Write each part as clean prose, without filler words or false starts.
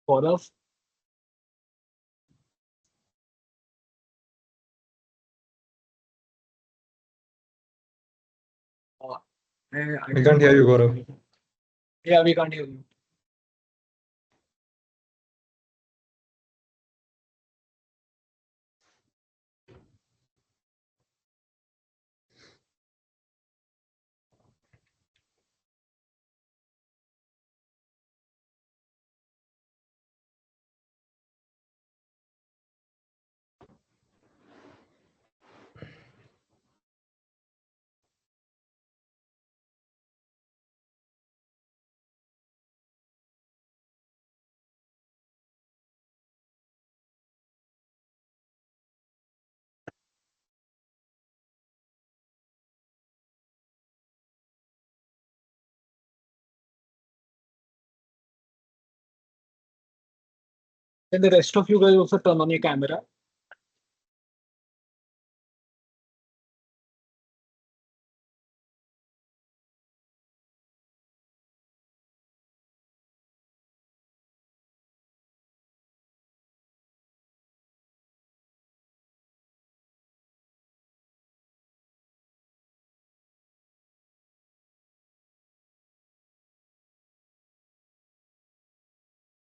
Gaurav. Uh, I We think can't hear you, Gaurav is Gaurav. muted. Yeah, we can't hear you. Then the rest of you guys also turn on your camera.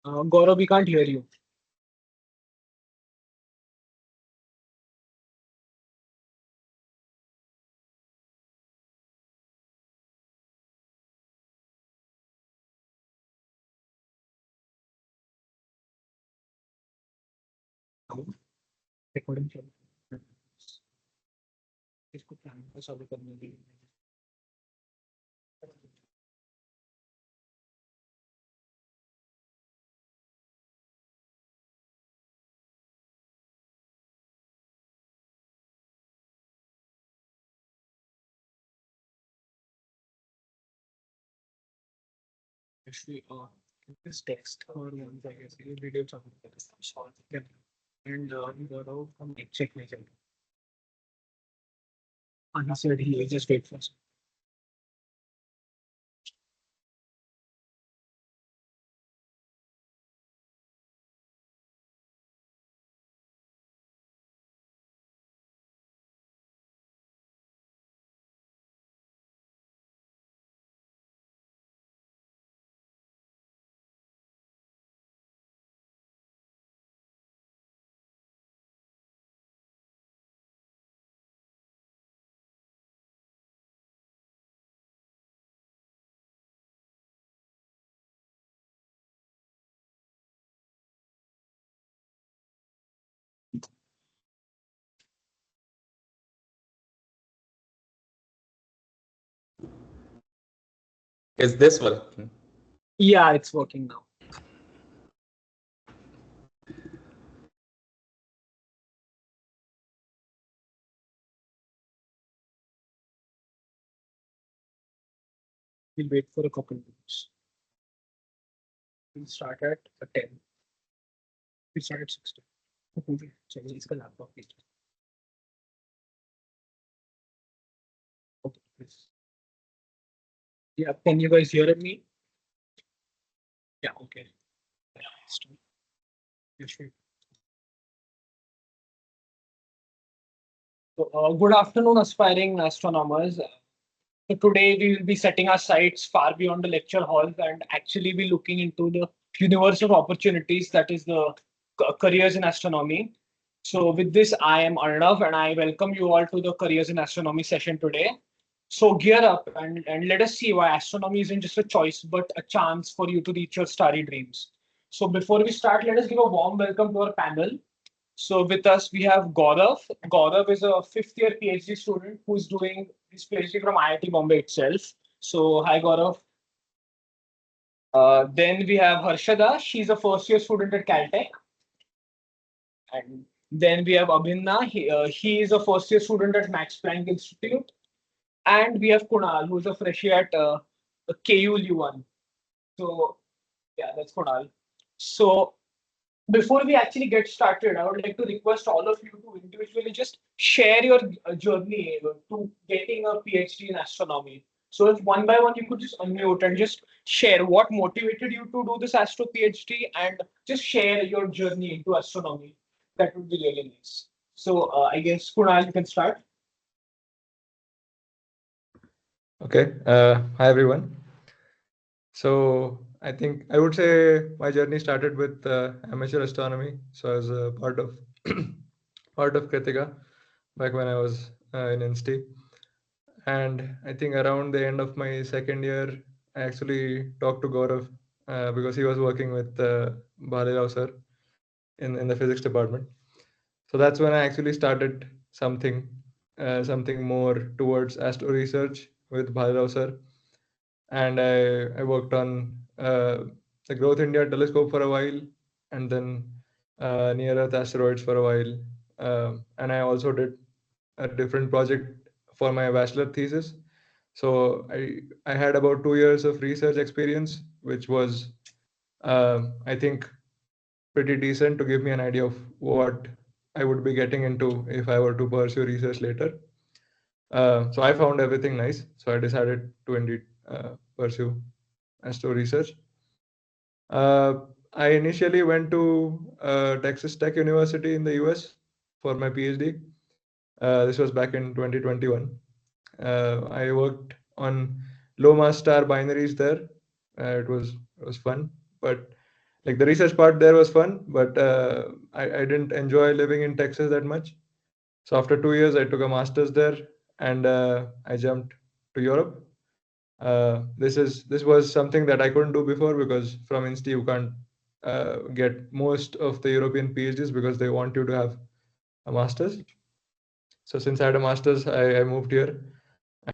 Gaurav, we can't hear you. Recording चल रहा है। इसको plan को solve करने के लिए। Actually, this text or I guess ये video चालू कर देता हूँ, solve कर। And Gaurav हम एक check नहीं चल रहा। He said he will just wait for us. Is this working? Yeah, it's working now. We'll wait for a couple of minutes. We'll start at 10. We'll start at 16. चलिए इसका laptop भी। Okay, please. Yeah, can you guys hear me? Yeah, okay. Yes, sure. So, good afternoon, aspiring astronomers. So today we will be setting our sights far beyond the lecture halls and actually be looking into the universe of opportunities that is the careers in astronomy. So with this, I am Arnav and I welcome you all to the careers in astronomy session today. So gear up and let us see why astronomy isn't just a choice, but a chance for you to reach your starry dreams. So before we start, let us give a warm welcome to our panel. So with us, we have Gaurav. Gaurav is a fifth year PhD student who's doing his PhD from IIT Bombay itself. So hi, Gaurav. Then we have Harshada. She's a first year student at Caltech. And then we have Abhinna. He is a first year student at Max Planck Institute. And we have Kunal, who's a freshie at KU Leuven. So yeah, that's Kunal. So before we actually get started, I would like to request all of you to individually just share your journey to getting a PhD in astronomy. So if one by one you could just unmute and just share what motivated you to do this astro PhD and just share your journey into astronomy, that would be really nice. So I guess Kunal, you can start. Okay. Hi everyone. So I think I would say my journey started with amateur astronomy. So I was a part of part of Kritika back when I was in INSTI. And I think around the end of my second year, I actually talked to Gaurav because he was working with Bhalirao sir in the physics department. So that's when I actually started something more towards astro research with Bhalirao sir, and I worked on the Growth India telescope for a while, and then near Earth asteroids for a while, and I also did a different project for my bachelor thesis. So I had about 2 years of research experience, which was I think pretty decent to give me an idea of what I would be getting into if I were to pursue research later. So I found everything nice. So I decided to indeed pursue astro research. Uh, I initially went to Texas Tech University in the US for my PhD. This was back in 2021. I worked on low mass star binaries there. It was fun, but like the research part there was fun, but I didn't enjoy living in Texas that much. So after 2 years, I took a master's there, and I jumped to Europe. This was something that I couldn't do before because from Insta you can't get most of the European PhDs because they want you to have a master's. So since I had a master's, I moved here,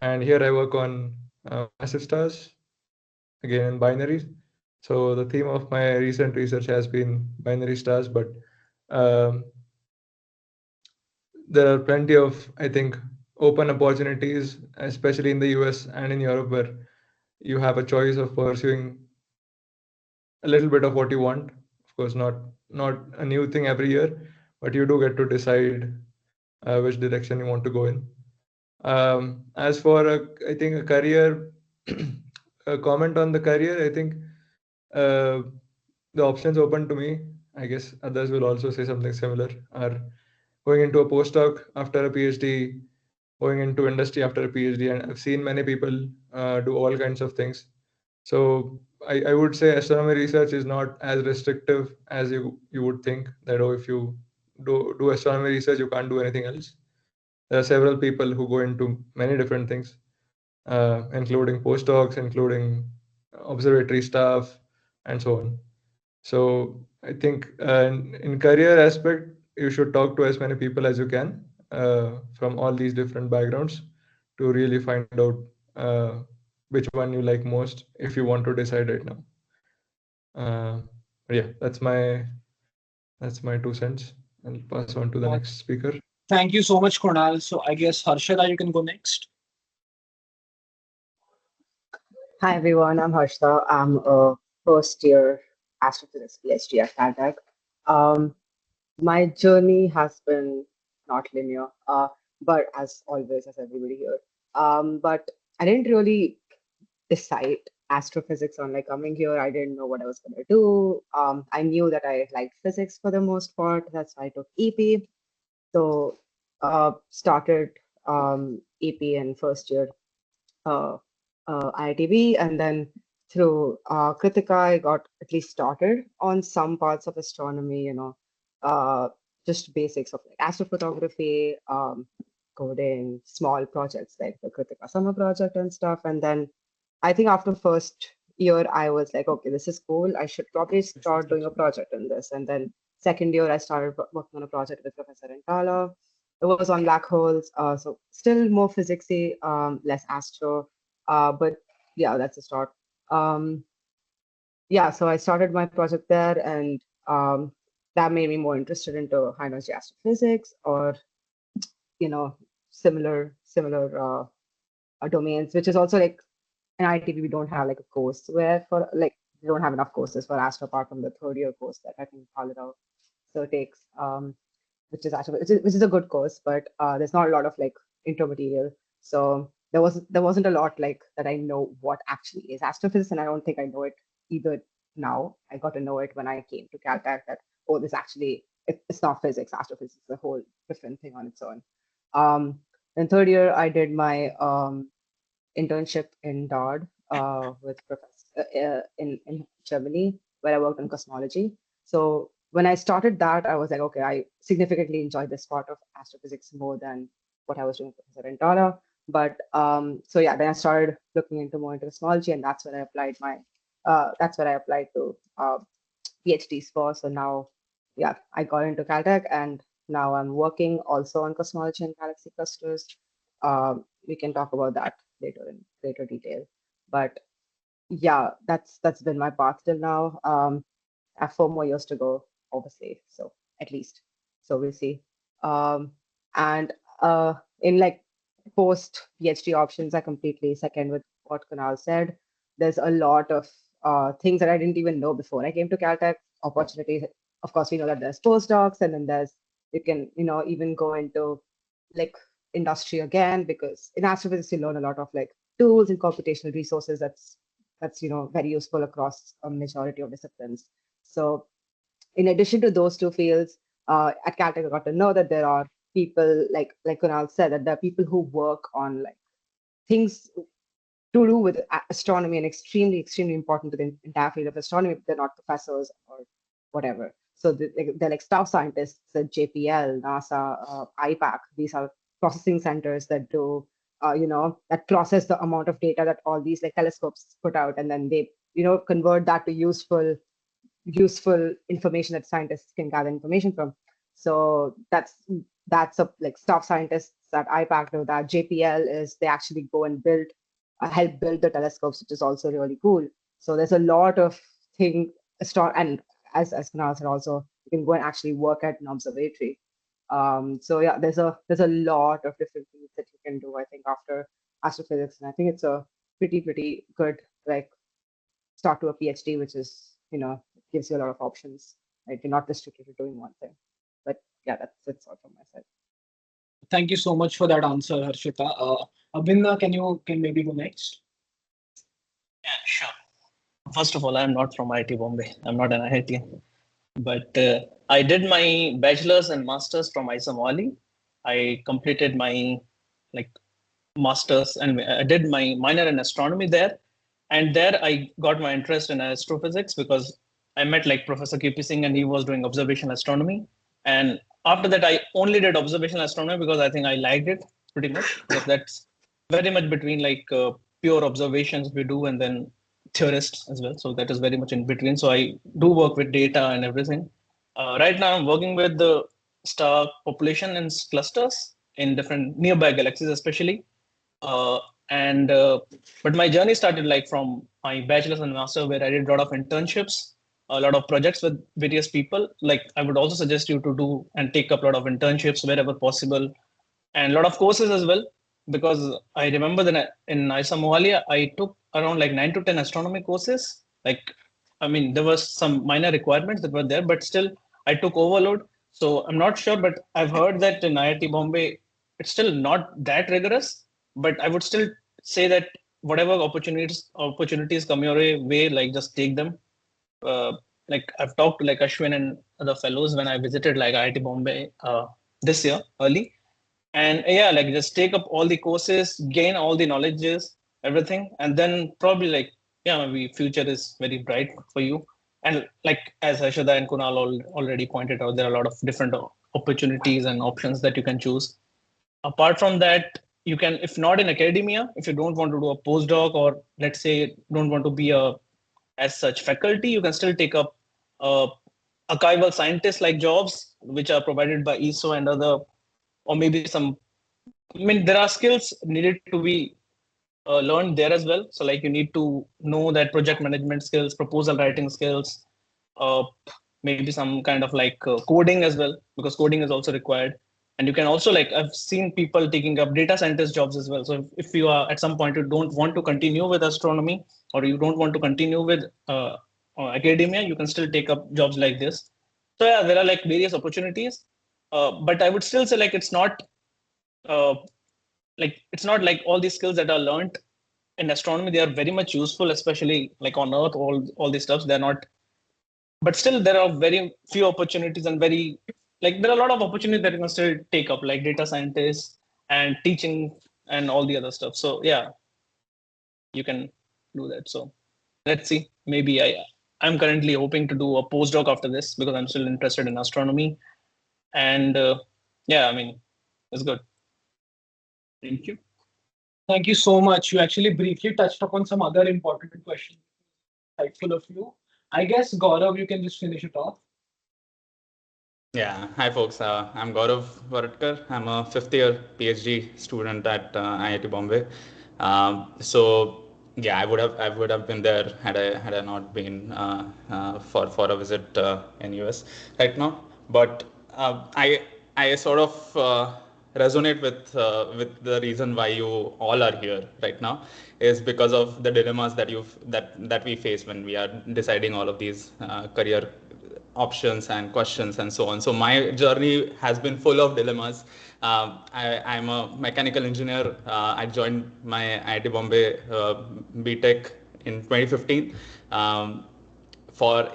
and here I work on massive stars, again in binaries. So the theme of my recent research has been binary stars, but um, there are plenty of, I think, open opportunities, especially in the US and in Europe, where you have a choice of pursuing a little bit of what you want. Of course, not a new thing every year, but you do get to decide which direction you want to go in. As for I think a career, a comment on the career, I think uh, the options open to me. I guess others will also say something similar. Are going into a postdoc after a PhD, going into industry after a PhD, and I've seen many people do all kinds of things. So I would say astronomy research is not as restrictive as you would think that, oh, if you do astronomy research you can't do anything else. There are several people who go into many different things, including postdocs, including observatory staff, and so on. So I think in career aspect, you should talk to as many people as you can from all these different backgrounds to really find out which one you like most if you want to decide right now. But yeah, that's my 2 cents. I'll pass on to the Uh, next speaker. Thank you so much, Kunal. So I guess Harshada, you can go next. Hi everyone, I'm Harshda. I'm a first year astrophysics PhD at Caltech. Um, my journey has been not linear, but as always, as everybody here. But I didn't really decide astrophysics on like coming here. I didn't know what I was going to do. I knew that I liked physics for the most part. That's why I took EP. So started EP in first year uh, IITB, and then through Kritika, I got at least started on some parts of astronomy, uh, just basics of like astrophotography, coding, small projects like the Kritika summer project and stuff. And then I think after first year, I was like, okay, this is cool. I should probably start doing a project in this. And then second year, I started working on a project with Professor Intala. It was on black holes, so still more physicsy, less astro. But yeah, that's a start. Um, yeah, so I started my project there, and that made me more interested into high energy astrophysics or similar domains, which is also like in ITV we don't have like a course where for like we don't have enough courses for astro apart from the third year course that I think Palidao so takes, which is actually which is a good course, but there's not a lot of like intro material. So there wasn't a lot like that I know what actually is astrophysics, and I don't think I know it either now. I got to know it when I came to Caltech that, oh, this actually it's not physics. Astrophysics is a whole different thing on its own. In third year, I did my internship in DARD with professor in Germany, where I worked on cosmology. So when I started that, I was like, okay, I significantly enjoyed this part of astrophysics more than what I was doing with Professor Rentala. But so yeah, then I started looking into more into cosmology, and that's when I applied my that's where I applied to PhDs for. So now, yeah, I got into Caltech, and now I'm working also on cosmology and galaxy clusters. We can talk about that later in greater detail. But yeah, that's been my path till now. I have 4 more years to go, obviously. So at least, so we'll see. And in like post PhD options, I completely second with what Kunal said. There's a lot of things that I didn't even know before I came to Caltech. Opportunities, of course, we know that there's postdocs, and then there's you can even go into like industry again, because in astrophysics you learn a lot of like tools and computational resources that's very useful across a majority of disciplines. So in addition to those two fields, at Caltech I got to know that there are people like Kunal said, that there are people who work on like things to do with astronomy and extremely important to the entire field of astronomy, but they're not professors or whatever. So they're like staff scientists at JPL, NASA, IPAC. These are processing centers that do, that process the amount of data that all these like telescopes put out, and then they, convert that to useful information that scientists can gather information from. So that's a like staff scientists at IPAC do that. JPL is they actually go and help build the telescopes, which is also really cool. So there's a lot of thing and as Kunal said, also you can go and actually work at an observatory. So yeah, there's a lot of different things that you can do, I think, after astrophysics, and I think it's a pretty good like start to a PhD, which is gives you a lot of options. Right, you're not restricted to doing one thing. But yeah, that's all from my side. Thank you so much for that answer, Harshita. Abhinda, can maybe go next? Yeah, sure. First of all, I'm not from IIT Bombay. I'm not an IITian. But I did my bachelor's and master's from ISMOALI. I completed my like master's and I did my minor in astronomy there. And there I got my interest in astrophysics because I met like Professor KP Singh and he was doing observational astronomy. And after that, I only did observational astronomy because I think I liked it pretty much. Because that's very much between like pure observations we do and then theorists as well. So that is very much in between. So I do work with data and everything. Right now, I'm working with the star population and clusters in different nearby galaxies, especially. Uh, and but my journey started like from my bachelor's and master, where I did a lot of internships, a lot of projects with various people. Like I would also suggest you to do and take up a lot of internships wherever possible, and a lot of courses as well. Because I remember that in ISA Mohalia, I took around like 9 to 10 astronomy courses. Like, I mean, there was some minor requirements that were there, but still I took overload. So I'm not sure, but I've heard that in IIT Bombay, it's still not that rigorous. But I would still say that whatever opportunities come your way, like just take them. Uh, like I've talked to like Ashwin and other fellows when I visited like IIT Bombay this year early, and yeah, like just take up all the courses, gain all the knowledges, everything, and then probably like yeah, maybe future is very bright for you. And like as Ashada and Kunal already pointed out, there are a lot of different opportunities and options that you can choose. Apart from that, you can, if not in academia, if you don't want to do a postdoc or let's say don't want to be a as such faculty, you can still take up archival scientist like jobs which are provided by ESO and other, or maybe some, I mean, there are skills needed to be learned there as well. So, like, you need to know that project management skills, proposal writing skills, uh, maybe some kind of like coding as well, because coding is also required. And you can also, like, I've seen people taking up data scientist jobs as well. So, if you are at some point you don't want to continue with astronomy or you don't want to continue with academia, you can still take up jobs like this. So, yeah, there are like various opportunities. But I would still say, like, it's not uh, like it's not like all these skills that are learned in astronomy, they are very much useful, especially like on Earth, all these stuffs. They're not, but still there are very few opportunities and very like there are a lot of opportunities that you can still take up, like data scientists and teaching and all the other stuff. So yeah, you can do that. So let's see. Maybe I'm currently hoping to do a postdoc after this because I'm still interested in astronomy. And yeah, I mean, it's good. Thank you. Thank you so much. You actually briefly touched upon some other important questions. Insightful of you. I guess Gaurav, you can just finish it off. Yeah, hi folks. I'm Gaurav Varatkar. I'm a fifth year PhD student at IIT Bombay. So yeah, I would have been there had I not been for a visit in US right now. But I sort of resonate with the reason why you all are here right now is because of the dilemmas that we face when we are deciding all of these career options and questions and so on. So my journey has been full of dilemmas. I'm a mechanical engineer. I joined my IIT Bombay BTech in 2015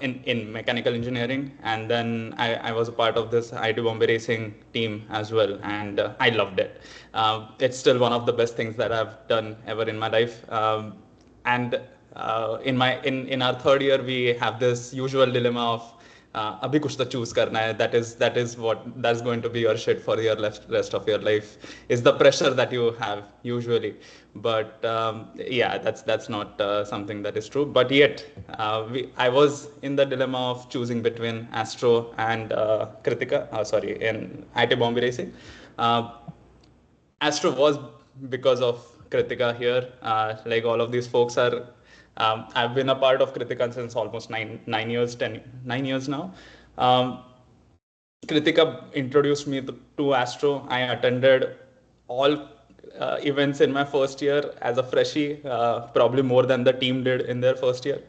in mechanical engineering, and then I was a part of this IIT Bombay racing team as well, and I loved it. It's still one of the best things that I've done ever in my life. And in our third year, we have this usual dilemma of abhi kuch to choose karna hai. That's going to be your shit for your rest of your life is the pressure that you have usually. But yeah, that's not something that is true. But yet, I was in the dilemma of choosing between Astro and Kritika. Sorry, in IIT Bombay Racing. Astro was because of Kritika here. Like all of these folks are, I've been a part of Kritika since almost 9 years now. Kritika introduced me to Astro. I attended all events in my first year as a freshie, probably more than the team did in their first year.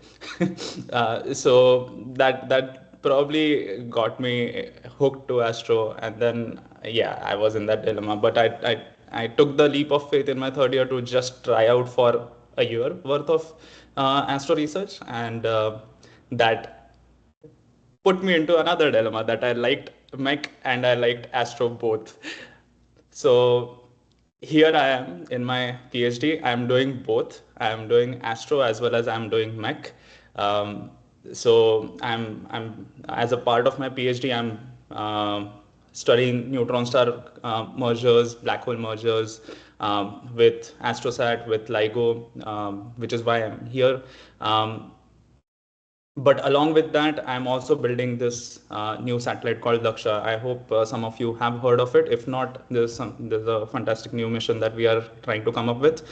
So that probably got me hooked to Astro, and then yeah, I was in that dilemma. But I took the leap of faith in my third year to just try out for a year worth of Astro research, and that put me into another dilemma that I liked mech and I liked Astro both. So here I am in my PhD. I'm doing both. I'm doing Astro as well as I'm doing mech. Um, so I'm as a part of my PhD, I'm studying neutron star mergers, black hole mergers with AstroSat, with LIGO, which is why I'm here. But along with that, I'm also building this new satellite called Daksha. I hope some of you have heard of it. If not, there's a fantastic new mission that we are trying to come up with.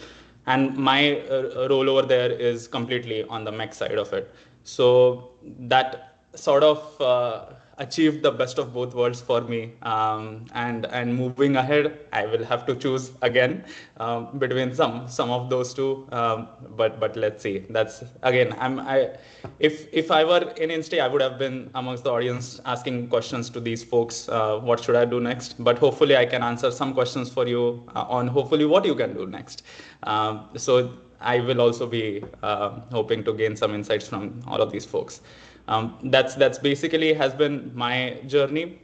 And my role over there is completely on the mech side of it. So that sort of achieved the best of both worlds for me. And moving ahead, I will have to choose again between some of those two. But let's see. That's again. If I were in Insta, I would have been amongst the audience asking questions to these folks. What should I do next? But hopefully, I can answer some questions for you on hopefully what you can do next. So I will also be hoping to gain some insights from all of these folks. That's basically has been my journey.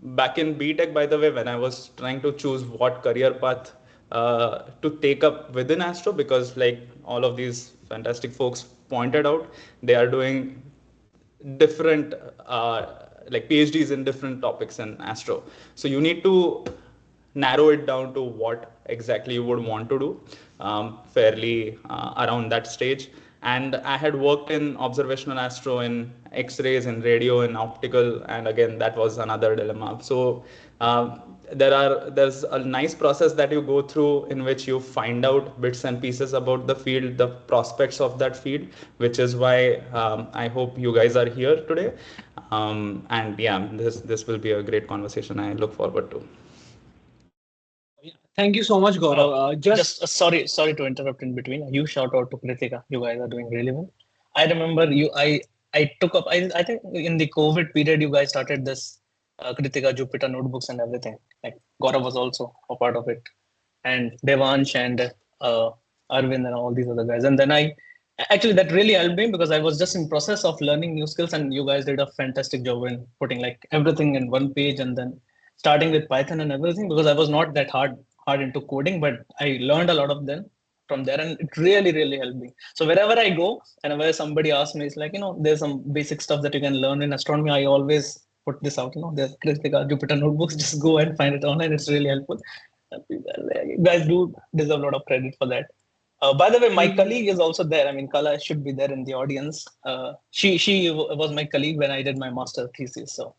Back in BTech, by the way, when I was trying to choose what career path to take up within Astro, because like all of these fantastic folks pointed out, they are doing different like PhDs in different topics in Astro. So you need to narrow it down to what exactly you would want to do fairly around that stage. And I had worked in observational astro, in X-rays, in radio, in optical, and again that was another dilemma. So there's a nice process that you go through in which you find out bits and pieces about the field, the prospects of that field, which is why I hope you guys are here today. And yeah, this will be a great conversation. I look forward to. Thank you so much, Gaurav. Just sorry to interrupt in between. You shout out to Kritika. You guys are doing really well. I remember you. I took up. I think in the COVID period, you guys started this Kritika Jupyter notebooks and everything. Like Gaurav was also a part of it. and Devansh and Arvind and all these other guys. And then actually that really helped me because I was just in process of learning new skills, and you guys did a fantastic job in putting like everything in one page, and then starting with Python and everything, because I was not that hard into coding, but I learned a lot of them from there, and it really helped me. So wherever I go and whenever somebody asks me, it's like, there's some basic stuff that you can learn in astronomy. I always put this out, there's Kritika Jupyter notebooks, just go and find it online. It's really helpful. You guys do deserve a lot of credit for that. By the way, my colleague is also there. I mean, Kala should be there in the audience. She was my colleague when I did my master thesis, so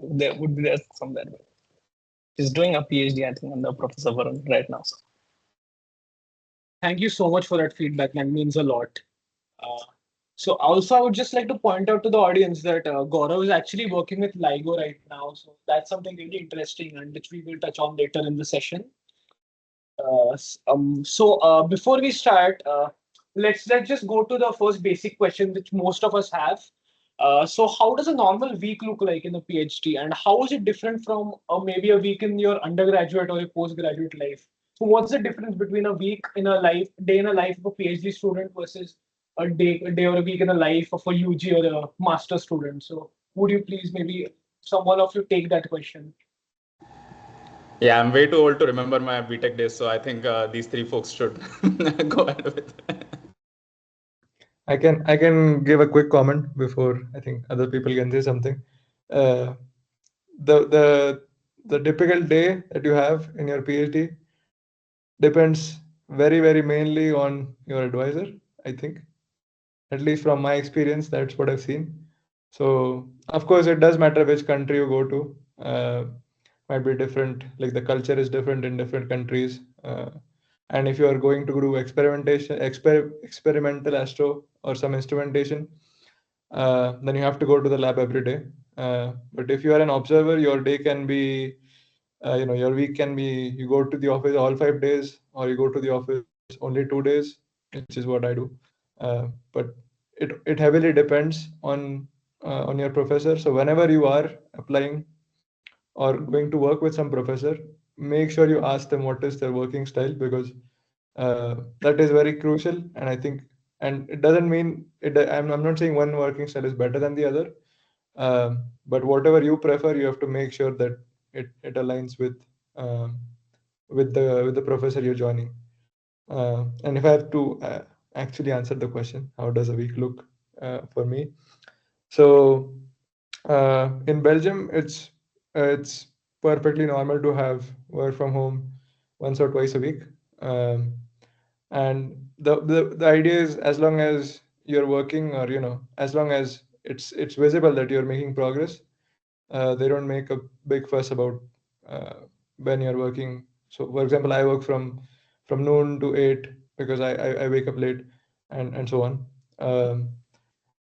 there would be there somewhere. She's doing a PhD, I think, under Professor Varun right now. So. Thank you so much for that feedback. That means a lot. So also, I would just like to point out to the audience that Gaurav is actually working with LIGO right now. So that's something really interesting and which we will touch on later in the session. Before we start, let's just go to the first basic question which most of us have. So how does a normal week look like in a PhD, and how is it different from maybe a week in your undergraduate or your postgraduate life? So what's the difference between a week in a life, day in a life of a PhD student versus a day or a week in a life of a UG or a master student? So would you please maybe someone of you take that question? Yeah, I'm way too old to remember my BTech days, so I think these three folks should go ahead with it. I can give a quick comment before I think other people can say something. Uh, the typical day that you have in your PhD depends very mainly on your advisor. I think, at least from my experience, that's what I've seen. So of course, it does matter which country you go to. Might be different. Like the culture is different in different countries. And if you are going to do experimental astro or some instrumentation, then you have to go to the lab every day. But if you are an observer, your day can be, your week can be, you go to the office all 5 days, or you go to the office only 2 days, which is what I do. But it heavily depends on your professor. So whenever you are applying or going to work with some professor, make sure you ask them what is their working style, because that is very crucial. And I think, and it doesn't mean it. I'm not saying one working style is better than the other, but whatever you prefer, you have to make sure that it aligns um, with the professor you're joining. And if I have to actually answer the question, how does a week look for me? So in Belgium, it's perfectly normal to have work from home once or twice a week. Um, and the idea is, as long as you're working, or as long as it's visible that you're making progress, they don't make a big fuss about uh, when you're working. So for example, I work from noon to 8 because I wake up late, and so on.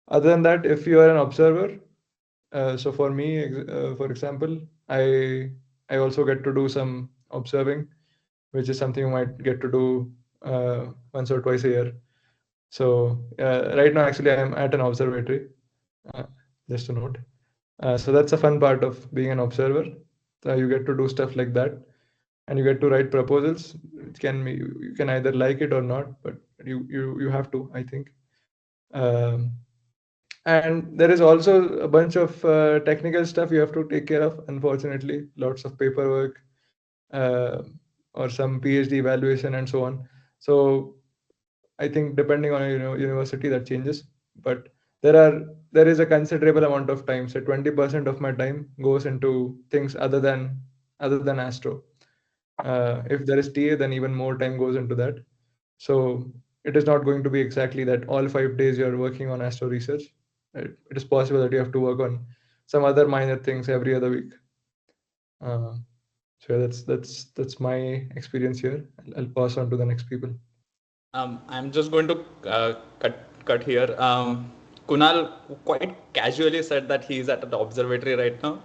Other than that, if you are an observer, so for me, for example, I also get to do some observing, which is something you might get to do once or twice a year. So right now, actually, I'm at an observatory, uh, just a note. So that's a fun part of being an observer. You get to do stuff like that, and you get to write proposals. It can be, you can either like it or not, but you have to, I think. Um, and there is also a bunch of technical stuff you have to take care of. Unfortunately, lots of paperwork, uh, or some PhD evaluation and so on. So I think depending on university, that changes. But there is a considerable amount of time. So 20% of my time goes into things other than astro. If there is TA, then even more time goes into that. So it is not going to be exactly that all 5 days you're working on astro research. It is possible that you have to work on some other minor things every other week. So yeah, that's my experience here. I'll pass on to the next people. I'm just going to cut here. Kunal quite casually said that he's at the observatory right now,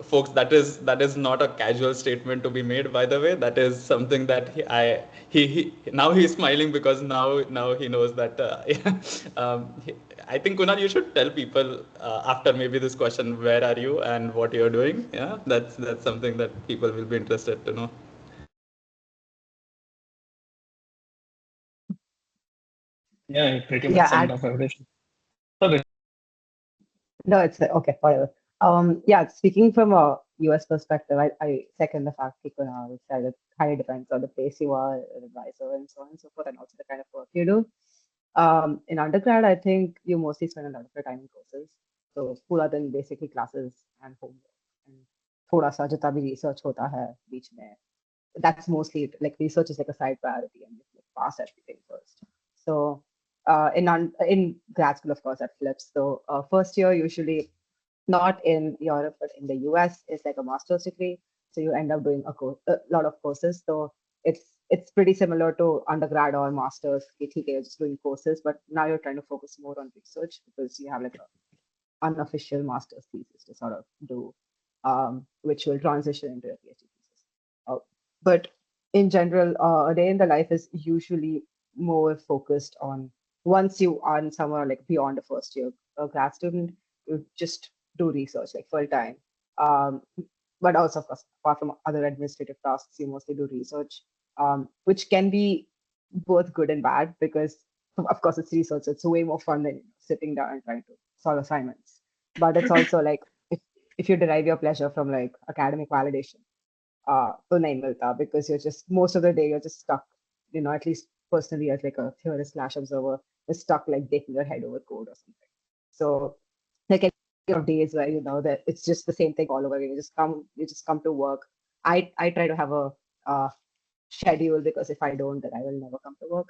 Folks, that is not a casual statement to be made, by the way. That is something that he now he's smiling because now he knows that I think, Kunal, you should tell people after maybe this question, where are you and what you're doing. Yeah, that's something that people will be interested to know. Yeah, you pretty much Yeah, summed up everything. Okay. no, it's okay, whatever. Yeah, speaking from a US perspective, I second the fact Kunal said it highly depends on the place you are, an advisor, and so on and so forth, and also the kind of work you do. In undergrad, I think you mostly spend a lot of your time in courses. So पूरा दिन basically classes and homework. And थोड़ा सा जितना भी research होता है बीच में, that's mostly it. Like research is like a side priority and you like pass everything first. So in grad school, of course, that flips. So first year usually not in Europe but in the US is like a master's degree. So you end up doing a lot of courses. So it's pretty similar to undergrad or master's. Okay, you're just doing courses, but now you're trying to focus more on research because you have like a unofficial master's thesis to sort of do, which will transition into a PhD thesis. But in general, a day in the life is usually more focused on once you are somewhere like beyond the first year, a grad student, you just do research like full time. Um, but also, of course, apart from other administrative tasks, you mostly do research, which can be both good and bad because, of course, it's research. It's way more fun than sitting down and trying to solve assignments. But it's also like if you derive your pleasure from like academic validation, तो नहीं मिलता because you're just most of the day you're just stuck, at least personally as like a theorist slash observer, you're stuck like taking your head over code or something. So like of days where that it's just the same thing all over again. You just come to work. I try to have a schedule because if I don't, then I will never come to work.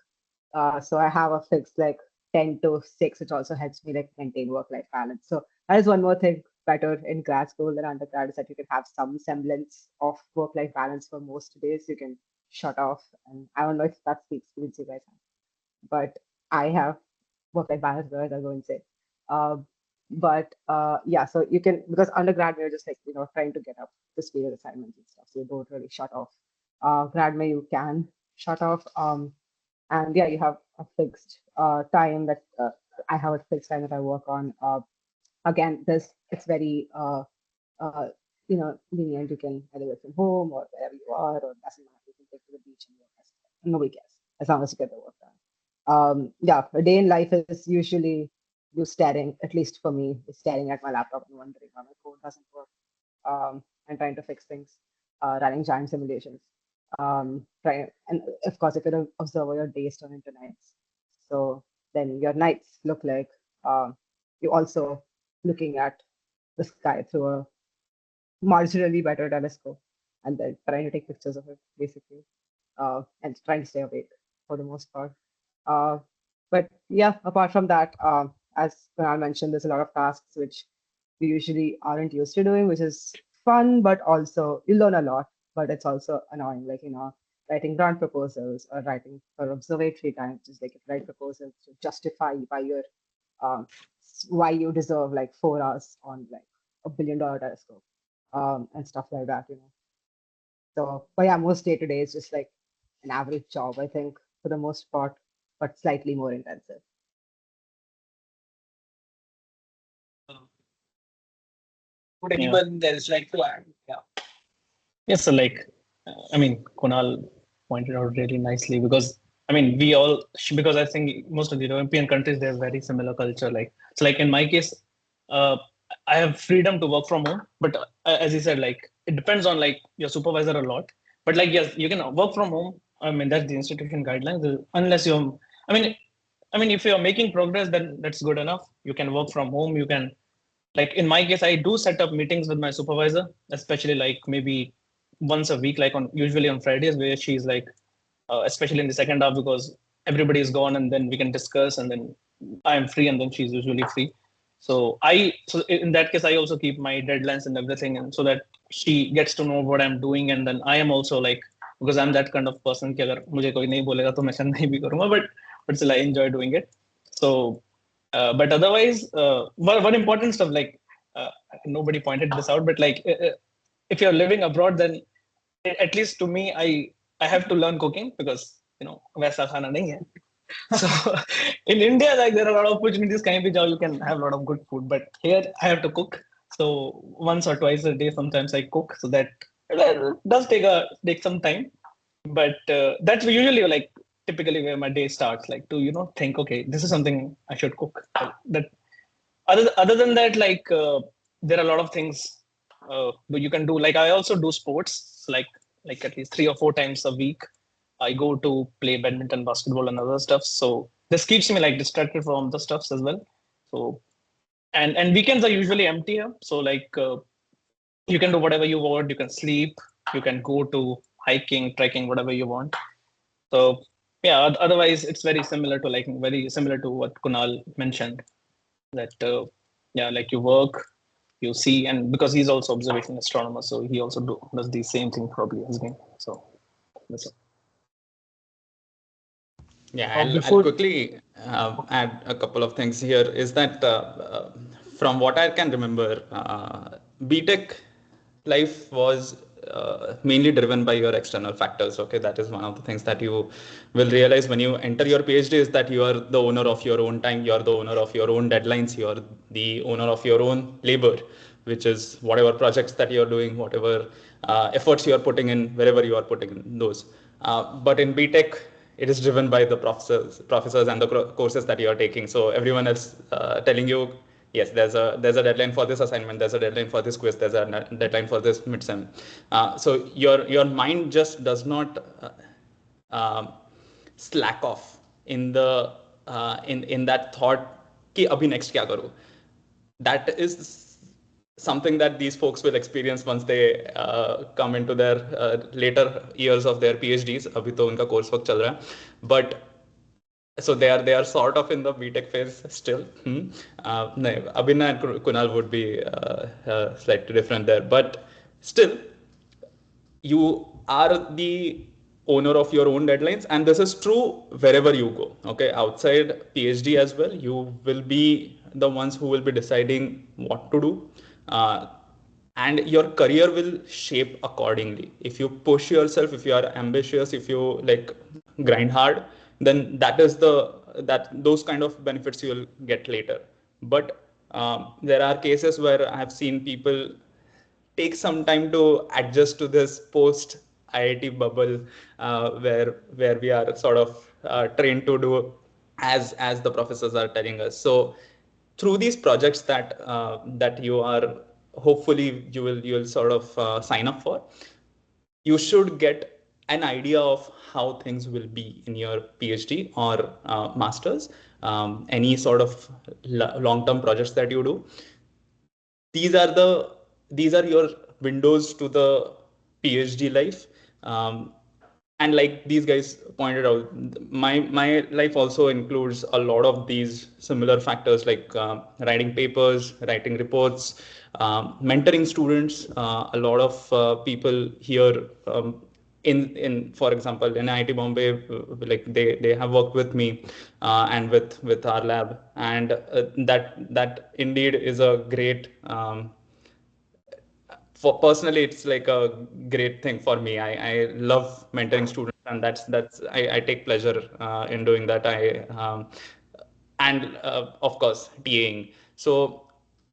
So I have a fixed like 10 to 6, which also helps me like maintain work-life balance. So that is one more thing better in grad school than undergrad is that you can have some semblance of work-life balance for most days. You can shut off, and I don't know if that's the experience you guys have, but I have work-life balance, otherwise I'll go insane. But yeah, so you can because undergrad we're just like trying to get up to speed with assignments and stuff, so you don't really shut off. Grad may you can shut off. And yeah, you have a fixed time that I have a fixed time that I work on. Again, this it's very lenient. You can either work from home or wherever you are, or it doesn't matter. You can take to the beach and work. Nobody cares as long as you get the work done. Yeah, a day in life is usually you staring. At least for me, is staring at my laptop and wondering why my code doesn't work. And trying to fix things, running giant simulations. And of course, if you're an observer, your days turn into nights. So then your nights look like you're also looking at the sky through a marginally better telescope and then trying to take pictures of it, basically, and trying to stay awake for the most part. Uh, but yeah, apart from that, as Kunal mentioned, there's a lot of tasks which we usually aren't used to doing, which is fun, but also you learn a lot, but it's also annoying, like, writing grant proposals or writing for observatory time, just like write proposals to justify um, why you deserve like 4 hours on like $1 billion telescope, and stuff like that. So, but yeah, most day to day is just like an average job, I think, for the most part, but slightly more intensive. Would anyone else like to add? Yeah. Yes, so like, I mean, Kunal pointed out really nicely because I mean, we all because I think most of the European countries they have very similar culture. Like, it's like in my case, uh, I have freedom to work from home, but as you said, like it depends on like your supervisor a lot. But like yes, you can work from home. I mean, that's the institution guidelines. Unless you're, I mean, if you're making progress, then that's good enough. You can work from home. You can like in my case, I do set up meetings with my supervisor, especially like maybe once a week, like on usually on Fridays, where she's like, especially in the second half because everybody is gone, and then we can discuss, and then I'm free, and then she's usually free. So in that case, I also keep my deadlines and everything, and so that she gets to know what I'm doing, and then I am also like because I'm that kind of person कि अगर मुझे कोई नहीं बोलेगा तो मैं शायद नहीं भी करूँगा, but still I enjoy doing it. So but otherwise, one important stuff like nobody pointed this out, but like if you're living abroad, then at least to me, I have to learn cooking because वैसा खाना नहीं है. So in India, like there are a lot of opportunities. Kahin bhi jao, you can have a lot of good food, but here I have to cook. So once or twice a day, sometimes I cook. So that does take some time, but that's usually like typically where my day starts. Like to think, okay, this is something I should cook. That other than that, like there are a lot of things you can do. Like I also do sports, like at least 3 or 4 times a week. I go to play badminton, basketball, and other stuff. So this keeps me like distracted from the stuffs as well. So and weekends are usually empty here. So like you can do whatever you want. You can sleep. You can go to hiking, trekking, whatever you want. So yeah. Otherwise, it's very similar to what Kunal mentioned. That yeah, like you work, you see, and because he's also observation astronomer, so he also does the same thing probably as me. So that's it. Yeah, Before- I'll quickly add a couple of things here. Is that from what I can remember, BTech life was mainly driven by your external factors. Okay, that is one of the things that you will realize when you enter your PhD is that you are the owner of your own time, you are the owner of your own deadlines, you are the owner of your own labor, which is whatever projects that you are doing, whatever efforts you are putting in, wherever you are putting in those. But in BTech, it is driven by the professors and the courses that you are taking. So everyone is telling you, yes, there's a deadline for this assignment, there's a deadline for this quiz, there's a deadline for this midsem. So your mind just does not slack off in the in that thought कि अभी next क्या करूँ. That is something that these folks will experience once they come into their later years of their PhDs. अभी तो उनका course work चल रहा है, but so they are sort of in the BTech phase still. No, Abhinay and Kunal would be slightly different there, but still, you are the owner of your own deadlines, and this is true wherever you go. Okay, outside PhD as well, you will be the ones who will be deciding what to do. And your career will shape accordingly. If you push yourself, if you are ambitious, if you like grind hard, then those kind of benefits you will get later. But there are cases where I have seen people take some time to adjust to this post IIT bubble, where we are sort of trained to do as the professors are telling us. So through these projects that you are hopefully you will sort of sign up for, you should get an idea of how things will be in your PhD or masters, any sort of long-term projects that you do. These are your windows to the PhD life. And like these guys pointed out, my life also includes a lot of these similar factors like writing papers, writing reports, mentoring students. A lot of people here in for example in IIT Bombay, like they have worked with me and with our lab, and that indeed is a great for personally, it's like a great thing for me. I love mentoring students, and I take pleasure in doing that. And of course TAing. So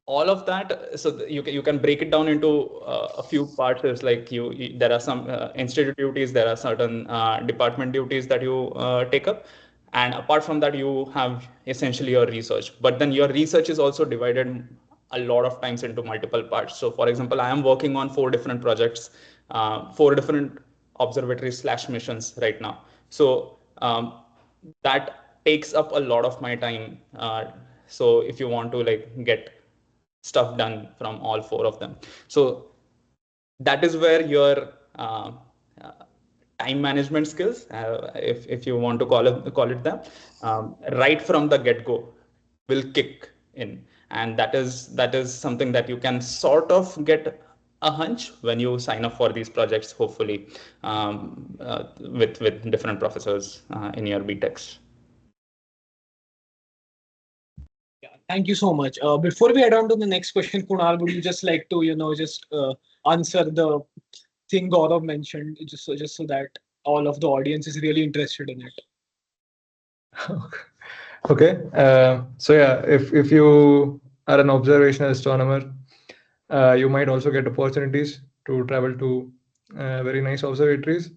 all of that. So you can break it down into a few parts. It's like there are some institute duties, there are certain department duties that you take up. And apart from that, you have essentially your research. But then your research is also divided a lot of times into multiple parts. So for example, I am working on 4 different projects, 4 different observatories / missions right now. So that takes up a lot of my time. So if you want to like get stuff done from all 4 of them. So that is where your time management skills, if you want to call it that, right from the get-go will kick in. And that is something that you can sort of get a hunch when you sign up for these projects, hopefully, with different professors in your BTechs. Yeah, Thank you so much. Before we head on to the next question, Kunal, would you just like to, just answer the thing Gaurav mentioned, just so that all of the audience is really interested in it? Okay. So yeah, if you are an observational astronomer, you might also get opportunities to travel to very nice observatories.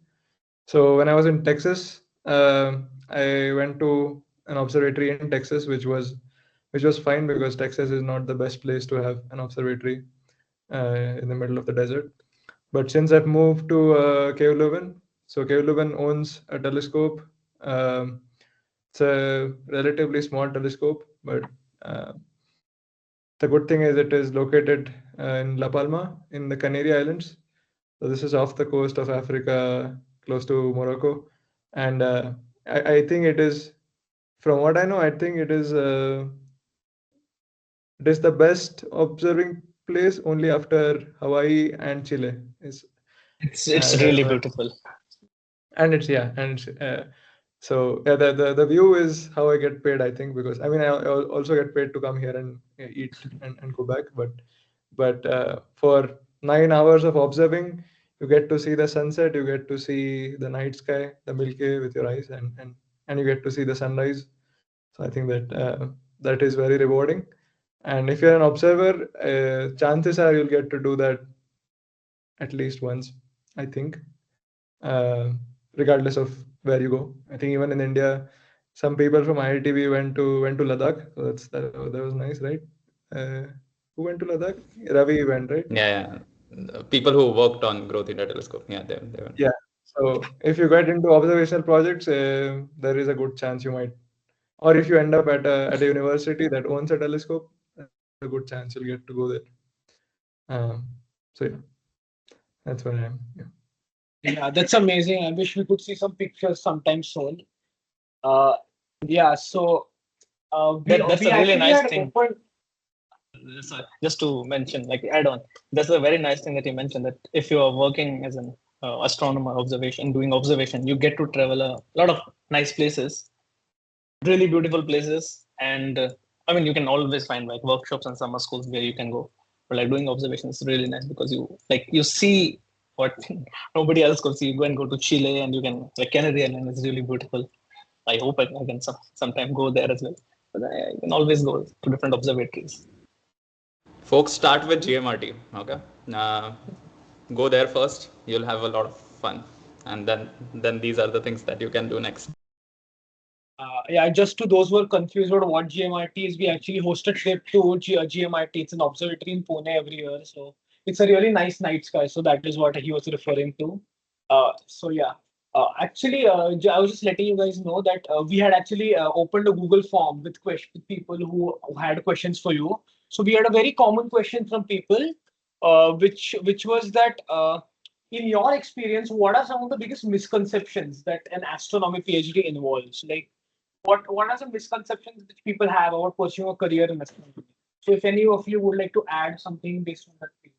So when I was in Texas, I went to an observatory in Texas, which was fine because Texas is not the best place to have an observatory in the middle of the desert. But since I've moved to Cave Leuven, so Cave Leuven owns a telescope. Um, it's a relatively small telescope, but uh, the good thing is it is located in La Palma in the Canary Islands. So this is off the coast of Africa, close to Morocco, and I think it is, from what I know, I think it is the best observing place only after Hawaii and Chile. Is It's that's really what, beautiful. and it's yeah, and it's, so yeah, the view is how I get paid. I think because I mean I also get paid to come here and eat and go back, but for 9 hours of observing, you get to see the sunset, you get to see the night sky, the Milky Way with your eyes, and you get to see the sunrise. So I think that is very rewarding. And if you're an observer, chances are you'll get to do that at least once, I think, uh, regardless of where you go. I think even in India, some people from IITB went to Ladakh. So that was nice, right? Uh, who went to Ladakh? Ravi went, right? Yeah. People who worked on Growth India Telescope. Yeah, they were. Yeah. So if you get into observational projects, there is a good chance you might, or if you end up at a university that owns a telescope, there's a good chance you'll get to go there. So yeah, that's where I am. Yeah. Yeah, that's amazing. I wish we could see some pictures sometime soon. Uh, yeah, so That's we a really actually nice had thing. opened. Sorry, just to mention, like add on, that's a very nice thing that you mentioned, that if you are working as an astronomer observation, doing observation, you get to travel a lot of nice places, really beautiful places. And I mean, you can always find like workshops and summer schools where you can go. But like doing observations is really nice because you see what nobody else could see. You go and go to Chile and you can, like, Canary Island is really beautiful. I hope I can sometime go there as well. But I can always go to different observatories. Folks, start with GMRT. Okay. Uh, Go there first. You'll have a lot of fun, and then these are the things that you can do next. Yeah, just to those who are confused about what GMRT is, we actually host a trip to GMRT. It's an observatory in Pune every year. So it's a really nice night sky. So that is what he was referring to. So yeah. Actually, I was just letting you guys know that we had actually opened a Google form with with people who had questions for you. So we had a very common question from people, which was that in your experience, what are some of the biggest misconceptions that an astronomy PhD involves? Like what are some misconceptions which people have about pursuing a career in astronomy? So if any of you would like to add something based on that, please.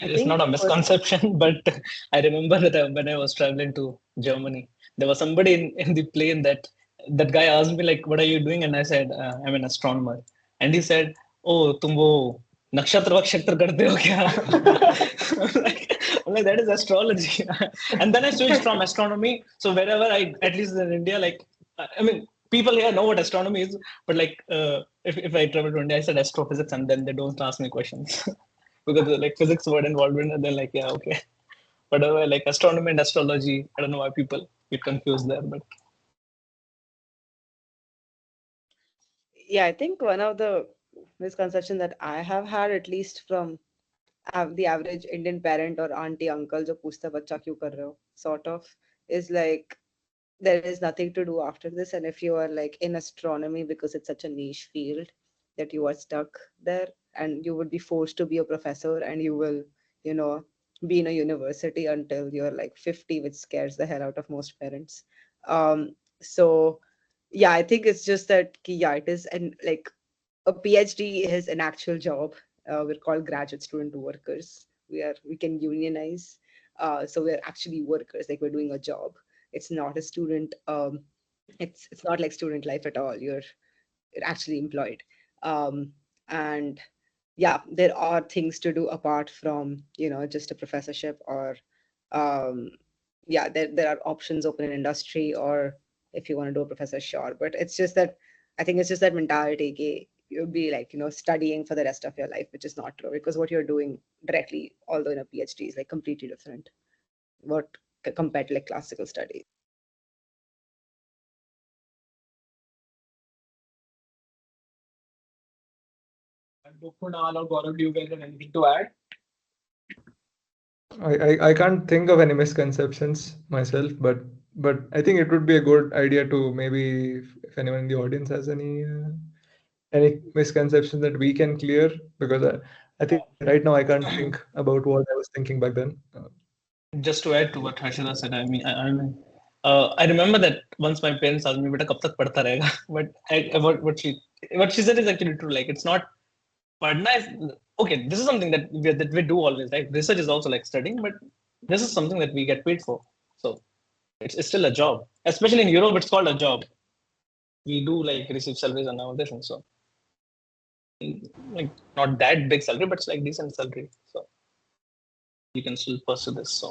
I It's think not a misconception, but I remember that when I was traveling to Germany, there was somebody in the plane that guy asked me like, "What are you doing?" And I said, "I'm an astronomer." And he said, "Oh, तुम वो नक्षत्र वक्षत्र करते हो क्या?" I'm like, that is astrology. And then I switched from astronomy. So wherever at least in India, like, I mean, people here know what astronomy is, but like, if I travel to India, I said astrophysics, and then they don't ask me questions. Because like physics were involved in it, and then like, yeah, okay. But like astronomy and astrology, I don't know why people get confused there, but Yeah, I think one of the misconceptions that I have had, at least from the average Indian parent or auntie uncle जो पूछता है बच्चा क्यों कर रहे हो, sort of, is like there is nothing to do after this. And if you are like in astronomy, because it's such a niche field, that you are stuck there and you would be forced to be a professor, and you will, you know, be in a university until you're like 50, which scares the hell out of most parents. So yeah, I think it's just that yeah, it is. And like a PhD is an actual job. We're called graduate student workers. We can unionize. So we're actually workers, like we're doing a job. it's not a student. It's not like student life at all. You're actually employed. And yeah, there are things to do apart from, just a professorship, or um, yeah, there are options open in industry, or if you want to do a professor, sure. But it's just that, I think it's just that mentality, you'll be like, studying for the rest of your life, which is not true, because what you're doing directly, although in a PhD, is like completely different what compared to like classical studies. Kunal or Gaurav, do you guys have anything to add? I can't think of any misconceptions myself, but I think it would be a good idea to maybe if anyone in the audience has any misconceptions that we can clear, because I think right now I can't think about what I was thinking back then. Just to add to what Harshada said, I remember that once my parents asked me, "Beta, kab tak padhta rahega?" But what she said is actually true. Like, it's not padna is okay. This is something that we do always. Right? Research is also like studying, but this is something that we get paid for. So it's still a job. Especially in Europe, it's called a job. We do like receive salaries and all this, and so like not that big salary, but it's like decent salary. So you can still pursue this.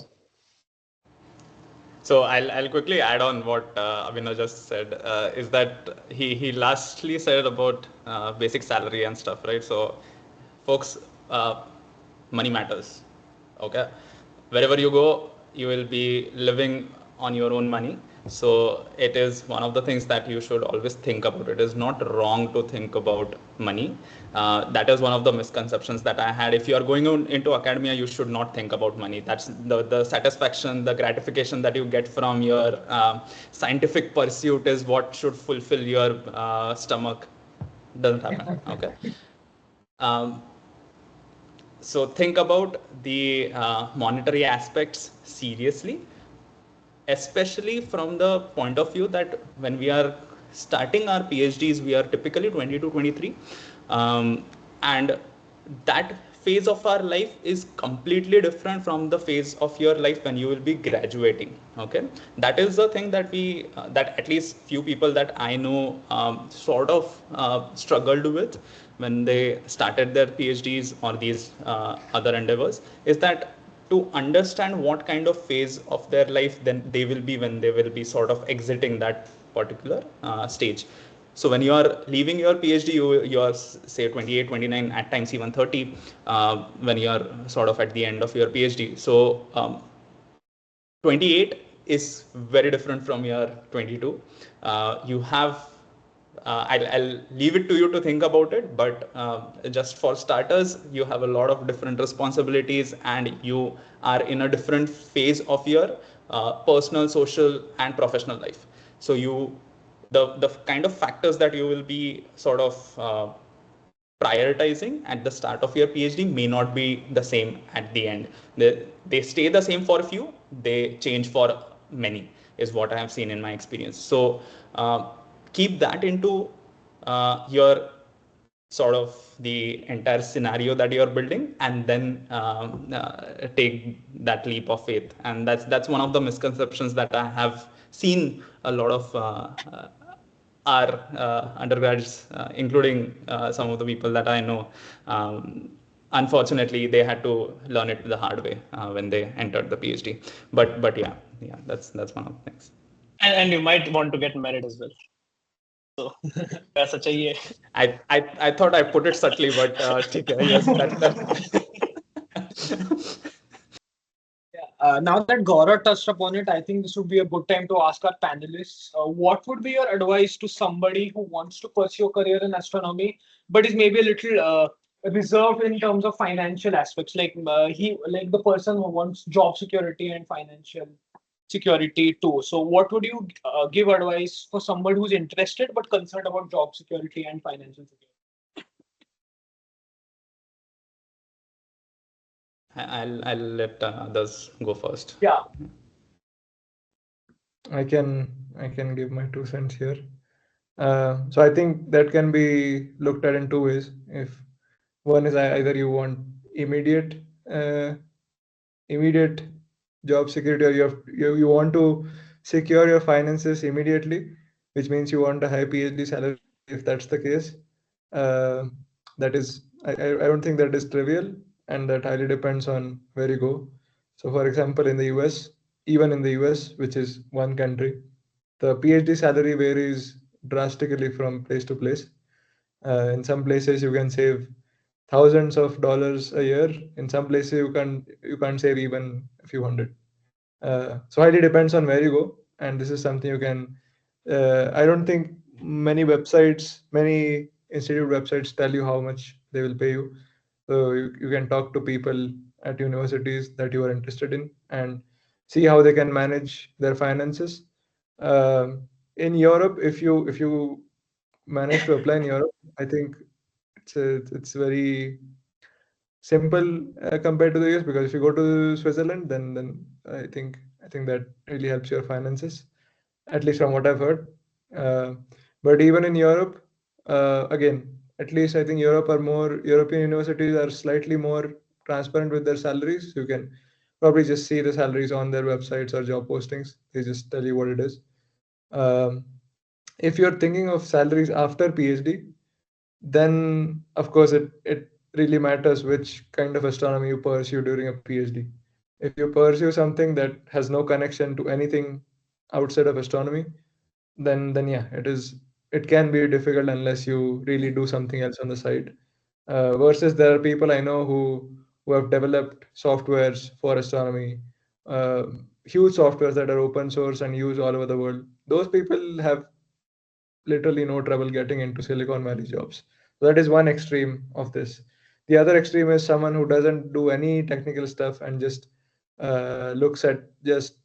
So I'll quickly add on what Abhinav just said, is that he lastly said about basic salary and stuff, right? So folks, money matters. Okay, wherever you go, you will be living on your own money. So it is one of the things that you should always think about. It is not wrong to think about money. That is one of the misconceptions that I had. If you are going on into academia, you should not think about money. That's the satisfaction, the gratification that you get from your scientific pursuit is what should fulfill your stomach. Doesn't happen. Okay. So think about the monetary aspects seriously, especially from the point of view that when we are starting our PhDs, we are typically 20 to 23. And that phase of our life is completely different from the phase of your life when you will be graduating. Okay, that is the thing that that at least few people that I know sort of struggled with when they started their PhDs or these other endeavors, is that to understand what kind of phase of their life then they will be when they will be sort of exiting that particular stage. So when you are leaving your PhD, you are say 28, 29, at times even 30, when you are sort of at the end of your PhD. So 28 is very different from your 22. You have I'll leave it to you to think about it, but just for starters, you have a lot of different responsibilities and you are in a different phase of your personal, social, and professional life. So the kind of factors that you will be sort of prioritizing at the start of your PhD may not be the same at the end. They stay the same for a few, they change for many, is what I have seen in my experience. So keep that into your sort of the entire scenario that you're building, and then take that leap of faith. And that's one of the misconceptions that I have seen a lot of our undergrads, including some of the people that I know. Unfortunately, they had to learn it the hard way when they entered the PhD. But yeah, that's one of the things. And you might want to get married as well. So that's such a I thought I put it subtly, but yes, Now that Gaurav touched upon it, I think this would be a good time to ask our panelists, what would be your advice to somebody who wants to pursue a career in astronomy, but is maybe a little reserved in terms of financial aspects, like like the person who wants job security and financial security too. So, what would you give advice for somebody who's interested but concerned about job security and financial security? I'll let others go first. Yeah. I can give my 2 cents here. So I think that can be looked at in 2 ways. If one is either you want immediate immediate job security, or you want to secure your finances immediately, which means you want a high PhD salary. If that's the case, uh, that is, I don't think that is trivial, and that highly depends on where you go. So, for example, in the US, even in the US, which is one country, the PhD salary varies drastically from place to place. In some places, you can save thousands of dollars a year. In some places, you can't save even a few hundred. So highly depends on where you go, and this is something you can. I don't think many institute websites tell you how much they will pay you. So you can talk to people at universities that you are interested in and see how they can manage their finances. In Europe, if you manage to apply in Europe, I think it's very simple compared to the US, because if you go to Switzerland, then I think that really helps your finances, at least from what I've heard. Uh, but even in Europe, again, at least I think European universities are slightly more transparent with their salaries. You can probably just see the salaries on their websites or job postings. They just tell you what it is. Um, if you're thinking of salaries after PhD, then of course it really matters which kind of astronomy you pursue during a PhD. If you pursue something that has no connection to anything outside of astronomy, then yeah, it can be difficult unless you really do something else on the side. Versus there are people I know who have developed softwares for astronomy, uh, huge softwares that are open source and used all over the world. Those people have literally no trouble getting into Silicon Valley jobs. So that is one extreme of this. The other extreme is someone who doesn't do any technical stuff and just looks at just.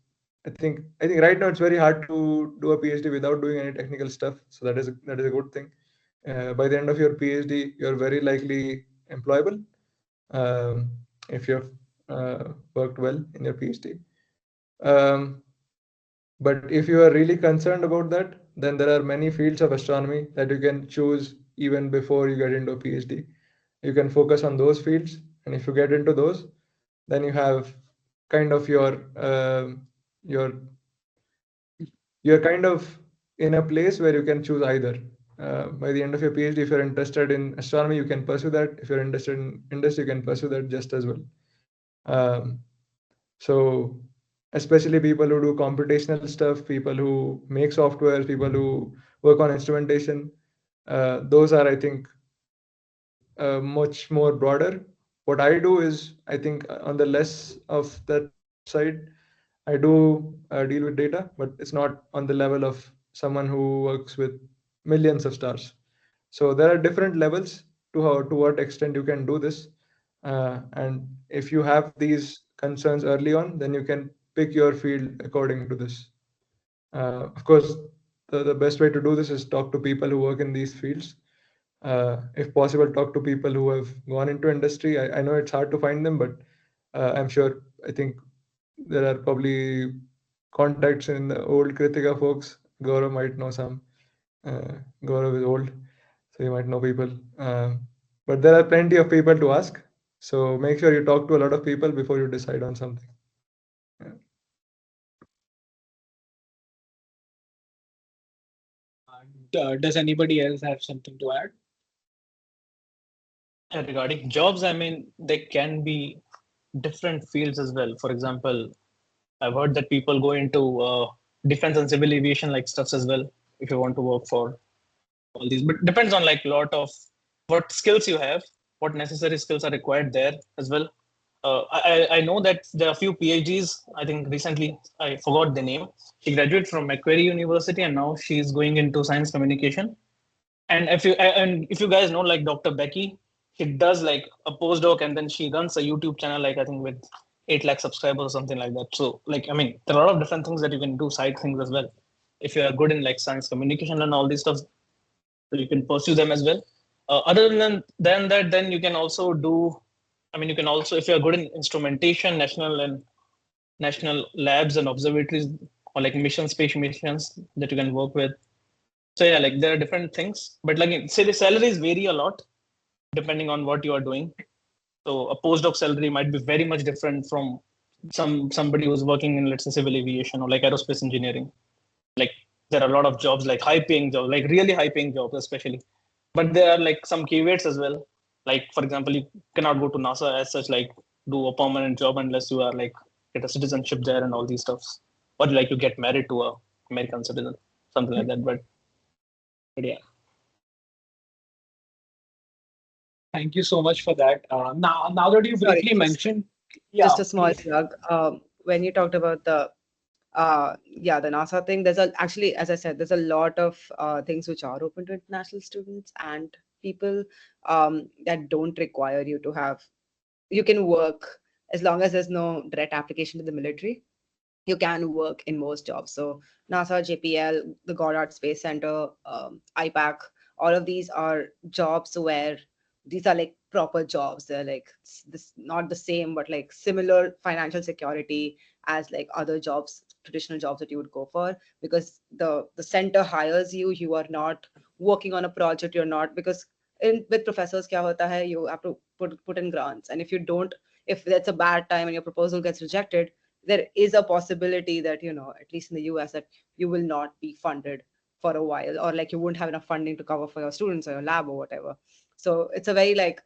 I think right now it's very hard to do a PhD without doing any technical stuff. So that is a good thing. By the end of your PhD, you're very likely employable um, if you've worked well in your PhD. Um, but if you are really concerned about that, then there are many fields of astronomy that you can choose even before you get into a PhD. You can focus on those fields, and if you get into those, then you have kind of your you're kind of in a place where you can choose either. By the end of your PhD, if you're interested in astronomy, you can pursue that. If you're interested in industry, you can pursue that just as well. Um, so especially people who do computational stuff, people who make software, people who work on instrumentation, those are, I think, much more broader. What I do is, I think, on the less of that side, I do deal with data, but it's not on the level of someone who works with millions of stars. So there are different levels to what extent you can do this. And if you have these concerns early on, then you can pick your field according to this. Of course, the best way to do this is talk to people who work in these fields. If possible, talk to people who have gone into industry. I know it's hard to find them, but I think there are probably contacts in the old Kritika folks. Gaurav might know some. Uh, Gaurav is old, so you might know people. But there are plenty of people to ask. So make sure you talk to a lot of people before you decide on something. Yeah. Does anybody else have something to add? Regarding jobs, I mean, they can be different fields as well. For example, I've heard that people go into defense and civil aviation like stuffs as well if you want to work for all these. But depends on like a lot of what skills you have, what necessary skills are required there as well. I know that there are a few PhDs. I think recently I forgot the name. She graduated from Macquarie University and now she's going into science communication. And if you guys know like Dr. Becky, she does like a postdoc and then she runs a YouTube channel like I think with 8 lakh subscribers or something like that. So like I mean there are a lot of different things that you can do side things as well. If you are good in like science communication and all these stuff, so you can pursue them as well. Other than that, then you can also do. I mean, you can also if you are good in instrumentation, national labs and observatories or like mission space missions that you can work with. So yeah, like there are different things, but like say the salaries vary a lot depending on what you are doing. So a postdoc salary might be very much different from somebody who's working in, let's say, civil aviation or like aerospace engineering. Like there are a lot of jobs, like high paying jobs, like really high paying jobs especially, but there are like some caveats as well. Like for example, you cannot go to NASA as such, like do a permanent job unless you are like get a citizenship there and all these stuffs, or like you get married to a American citizen, something like that. But yeah. Thank you so much for that. Now that you Sorry, briefly just mentioned, just yeah, a small please. plug. When you talked about the yeah, the NASA thing, there's actually, as I said, there's a lot of things which are open to international students and people that don't require you to have. You can work as long as there's no direct application to the military. You can work in most jobs. So NASA, JPL, the Goddard Space Center, IPAC, all of these are jobs where these are like proper jobs. They're like this, not the same, but like similar financial security as like other jobs, traditional jobs that you would go for, because the center hires you. You are not working on a project. You're not, because with professors, kya hota hai, you have to put in grants, and if you don't, if that's a bad time and your proposal gets rejected, there is a possibility that, at least in the US, that you will not be funded for a while, or like you won't have enough funding to cover for your students or your lab or whatever. So it's a very like,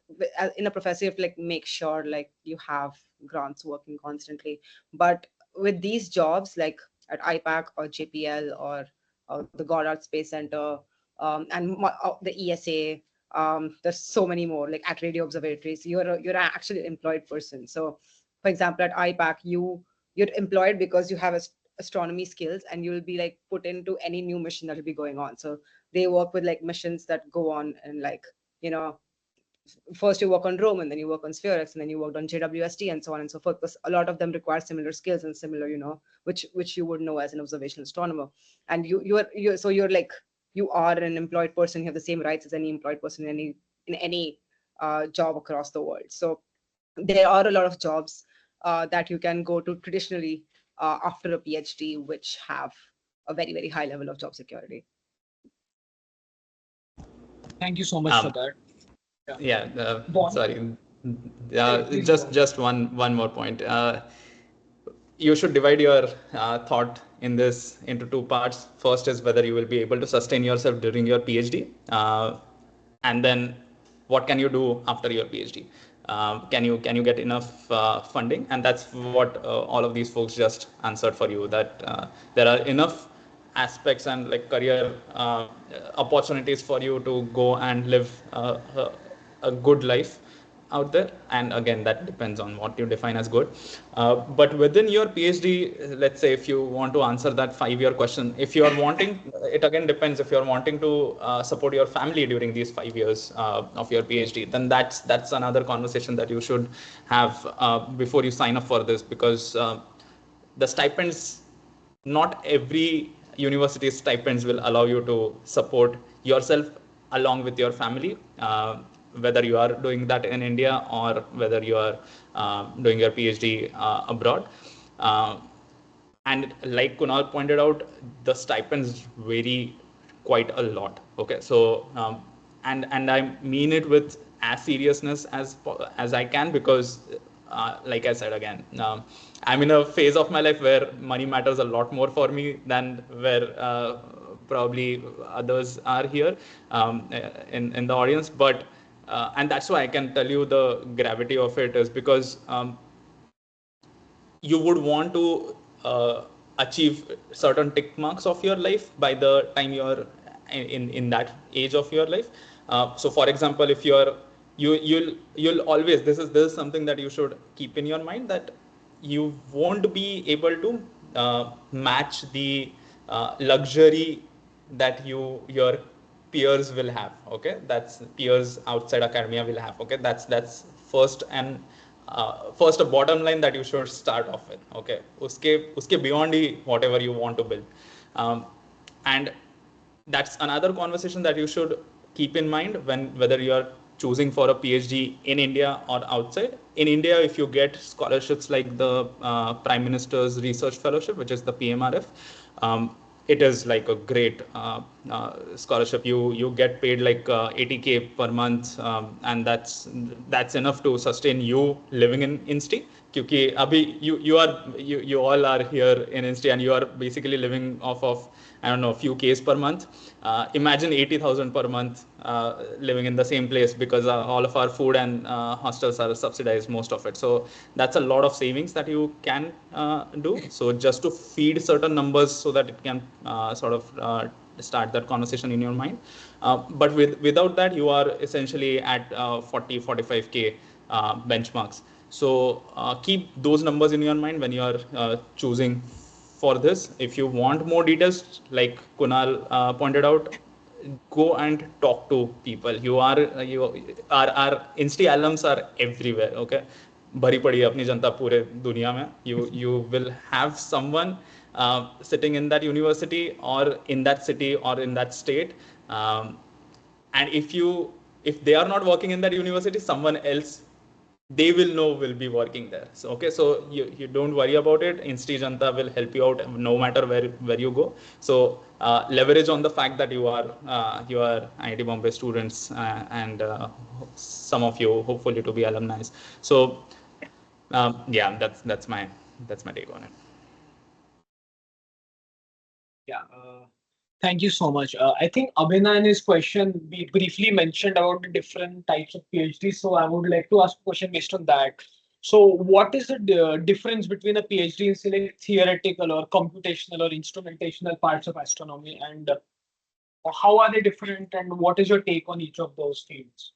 in a professor, you have to like make sure like you have grants working constantly. But with these jobs like at IPAC or JPL or the Goddard Space Center, and the ESA, there's so many more, like at radio observatories, you're actually an employed person. So for example, at IPAC, you're employed because you have astronomy skills, and you'll be like put into any new mission that will be going on. So they work with like missions that go on, and like, you know first you work on Rome, and then you work on Spherex, and then you worked on JWST, and so on and so forth, because a lot of them require similar skills and similar, which you would know as an observational astronomer. And you're like, you are an employed person. You have the same rights as any employed person in any job across the world. So there are a lot of jobs that you can go to traditionally after a PhD, which have a very, very high level of job security. Thank you so much for Um, that. yeah, Go on. sorry. Please go on. Just one more point. You should divide your thought in this into two parts. First is whether you will be able to sustain yourself during your PhD, and then what can you do after your PhD? Can you get enough funding? And that's what all of these folks just answered for you. That there are enough aspects and like career opportunities for you to go and live a good life out there. And again, that depends on what you define as good. But within your PhD, let's say if you want to answer that 5-year question, if you are wanting, it again depends. If you're wanting to support your family during these 5 years of your PhD, then that's another conversation that you should have before you sign up for this, because the stipends, not every university's stipends will allow you to support yourself along with your family, whether you are doing that in India or whether you are doing your PhD abroad. Uh, and like Kunal pointed out, the stipends vary quite a lot. Okay, so and I mean it with as seriousness as I can, because like I said again, I'm in a phase of my life where money matters a lot more for me than where probably others are here in the audience. But and that's why I can tell you the gravity of it is because you would want to achieve certain tick marks of your life by the time you're in that age of your life. So for example, if you'll always, this is something that you should keep in your mind, that you won't be able to match the luxury that your peers will have. Okay, that's peers outside academia will have. Okay, that's first, and first a bottom line that you should start off with. Okay, uske beyond he whatever you want to build. And that's another conversation that you should keep in mind when whether you are choosing for a PhD in India or outside. In India, if you get scholarships like the Prime Minister's Research Fellowship, which is the PMRF, it is like a great scholarship. You get paid like 80K per month, and that's enough to sustain you living in Insti. क्योंकि अभी you all are here in Insta and you are basically living off of, I don't know, a few Ks per month. Imagine 80,000 per month living in the same place, because all of our food and hostels are subsidized, most of it. So that's a lot of savings that you can do. So just to feed certain numbers so that it can sort of start that conversation in your mind. But without that, you are essentially at 40-45K benchmarks. So keep those numbers in your mind when you are choosing for this. If you want more details, like Kunal pointed out, go and talk to people. Our Insta alums are everywhere. Okay, भरी पड़ी है अपनी जनता पूरे दुनिया में. You will have someone sitting in that university or in that city or in that state, and if they are not working in that university, someone else they will know will be working there. So okay, so you don't worry about it. Insti Janta will help you out no matter where you go. So leverage on the fact that you are IIT Bombay students, and some of you hopefully to be alumni. So yeah, that's my take on it. Yeah. Thank you so much. I think Abhinay in his question, we briefly mentioned about the different types of PhD. So I would like to ask a question based on that. So what is the difference between a PhD in say, theoretical or computational or instrumentational parts of astronomy, and how are they different, and what is your take on each of those fields?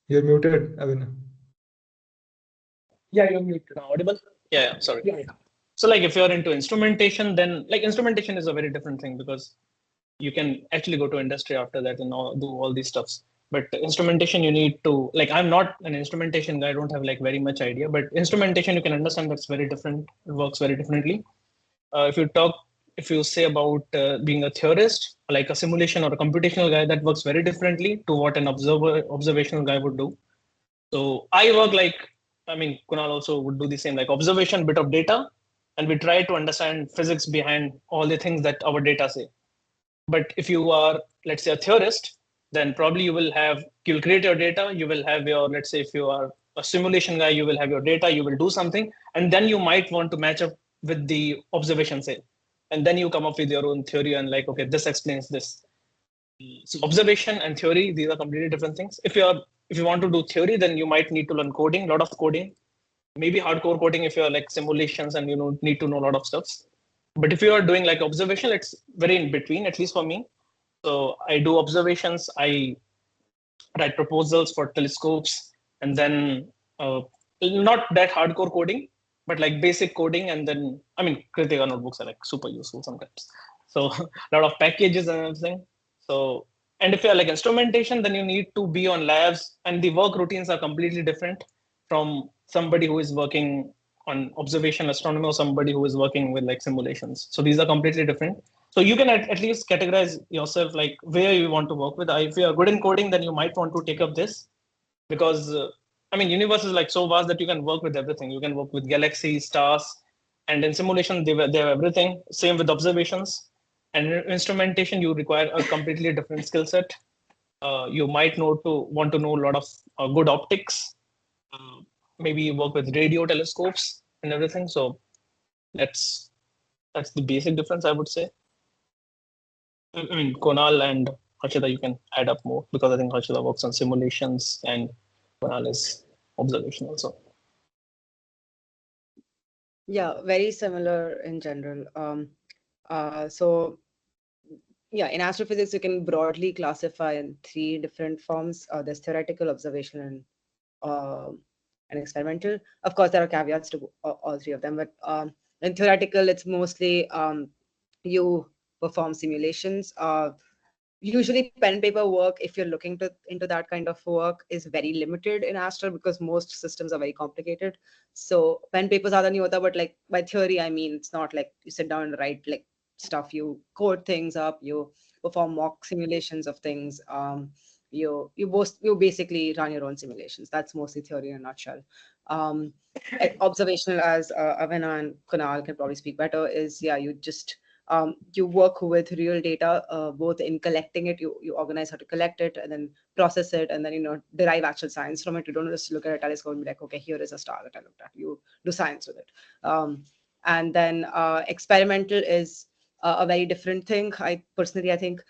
You're muted, Avina. Yeah, you're muted. Audible? Yeah, sorry. Yeah. So like if you're into instrumentation, then like instrumentation is a very different thing, because you can actually go to industry after that and do all these stuffs. But instrumentation, you need to, like, I'm not an instrumentation guy, I don't have like very much idea, but instrumentation, you can understand that's very different. It works very differently. If you say about being a theorist, like a simulation or a computational guy, that works very differently to what an observational guy would do. So I work like, I mean, Kunal also would do the same, like observation, bit of data, and we try to understand physics behind all the things that our data say. But if you are, let's say, a theorist, then probably you'll create your data, you will have your, let's say, if you are a simulation guy, you will have your data, you will do something, and then you might want to match up with the observation say. And then you come up with your own theory and like, okay, this explains this. So observation and theory, these are completely different things. If you want to do theory, then you might need to learn coding, a lot of coding, maybe hardcore coding if you're like simulations and you need to know a lot of stuff. But if you are doing like observation, it's very in between, at least for me. So I do observations, I write proposals for telescopes, and then not that hardcore coding, but like basic coding. And then, I mean, Kritika notebooks are like super useful sometimes. So a lot of packages and everything. So, and if you're like instrumentation, then you need to be on labs, and the work routines are completely different from somebody who is working on observational astronomy or somebody who is working with like simulations. So these are completely different. So you can at least categorize yourself like where you want to work with. If you are good in coding, then you might want to take up this, because I mean, universe is like so vast that you can work with everything. You can work with galaxies, stars, and in simulation they have everything. Same with observations. And in instrumentation, you require a completely different skill set. You might want to know a lot of good optics. Maybe work with radio telescopes and everything. So that's the basic difference, I would say. I mean, Konal and Harshita, you can add up more, because I think Harshita works on simulations and Konal is observation also. Yeah, very similar in general. So yeah, in astrophysics, you can broadly classify in three different forms. There's theoretical, observational, and experimental. Of course, there are caveats to all three of them, but in theoretical, it's mostly you perform simulations. Usually pen paper work, if you're looking into that kind of work, is very limited in Astro because most systems are very complicated. So pen papers are the new but like by theory, I mean, it's not like you sit down and write like stuff. You code things up, you perform mock simulations of things. You basically run your own simulations. That's mostly theory in a nutshell. Observational, as Avina and Kunal can probably speak better, is yeah, you just You work with real data, both in collecting it, you organize how to collect it and then process it and then derive actual science from it. You don't just look at a telescope and be like, okay, here is a star that I looked at. You do science with it. And then experimental is a very different thing. I think,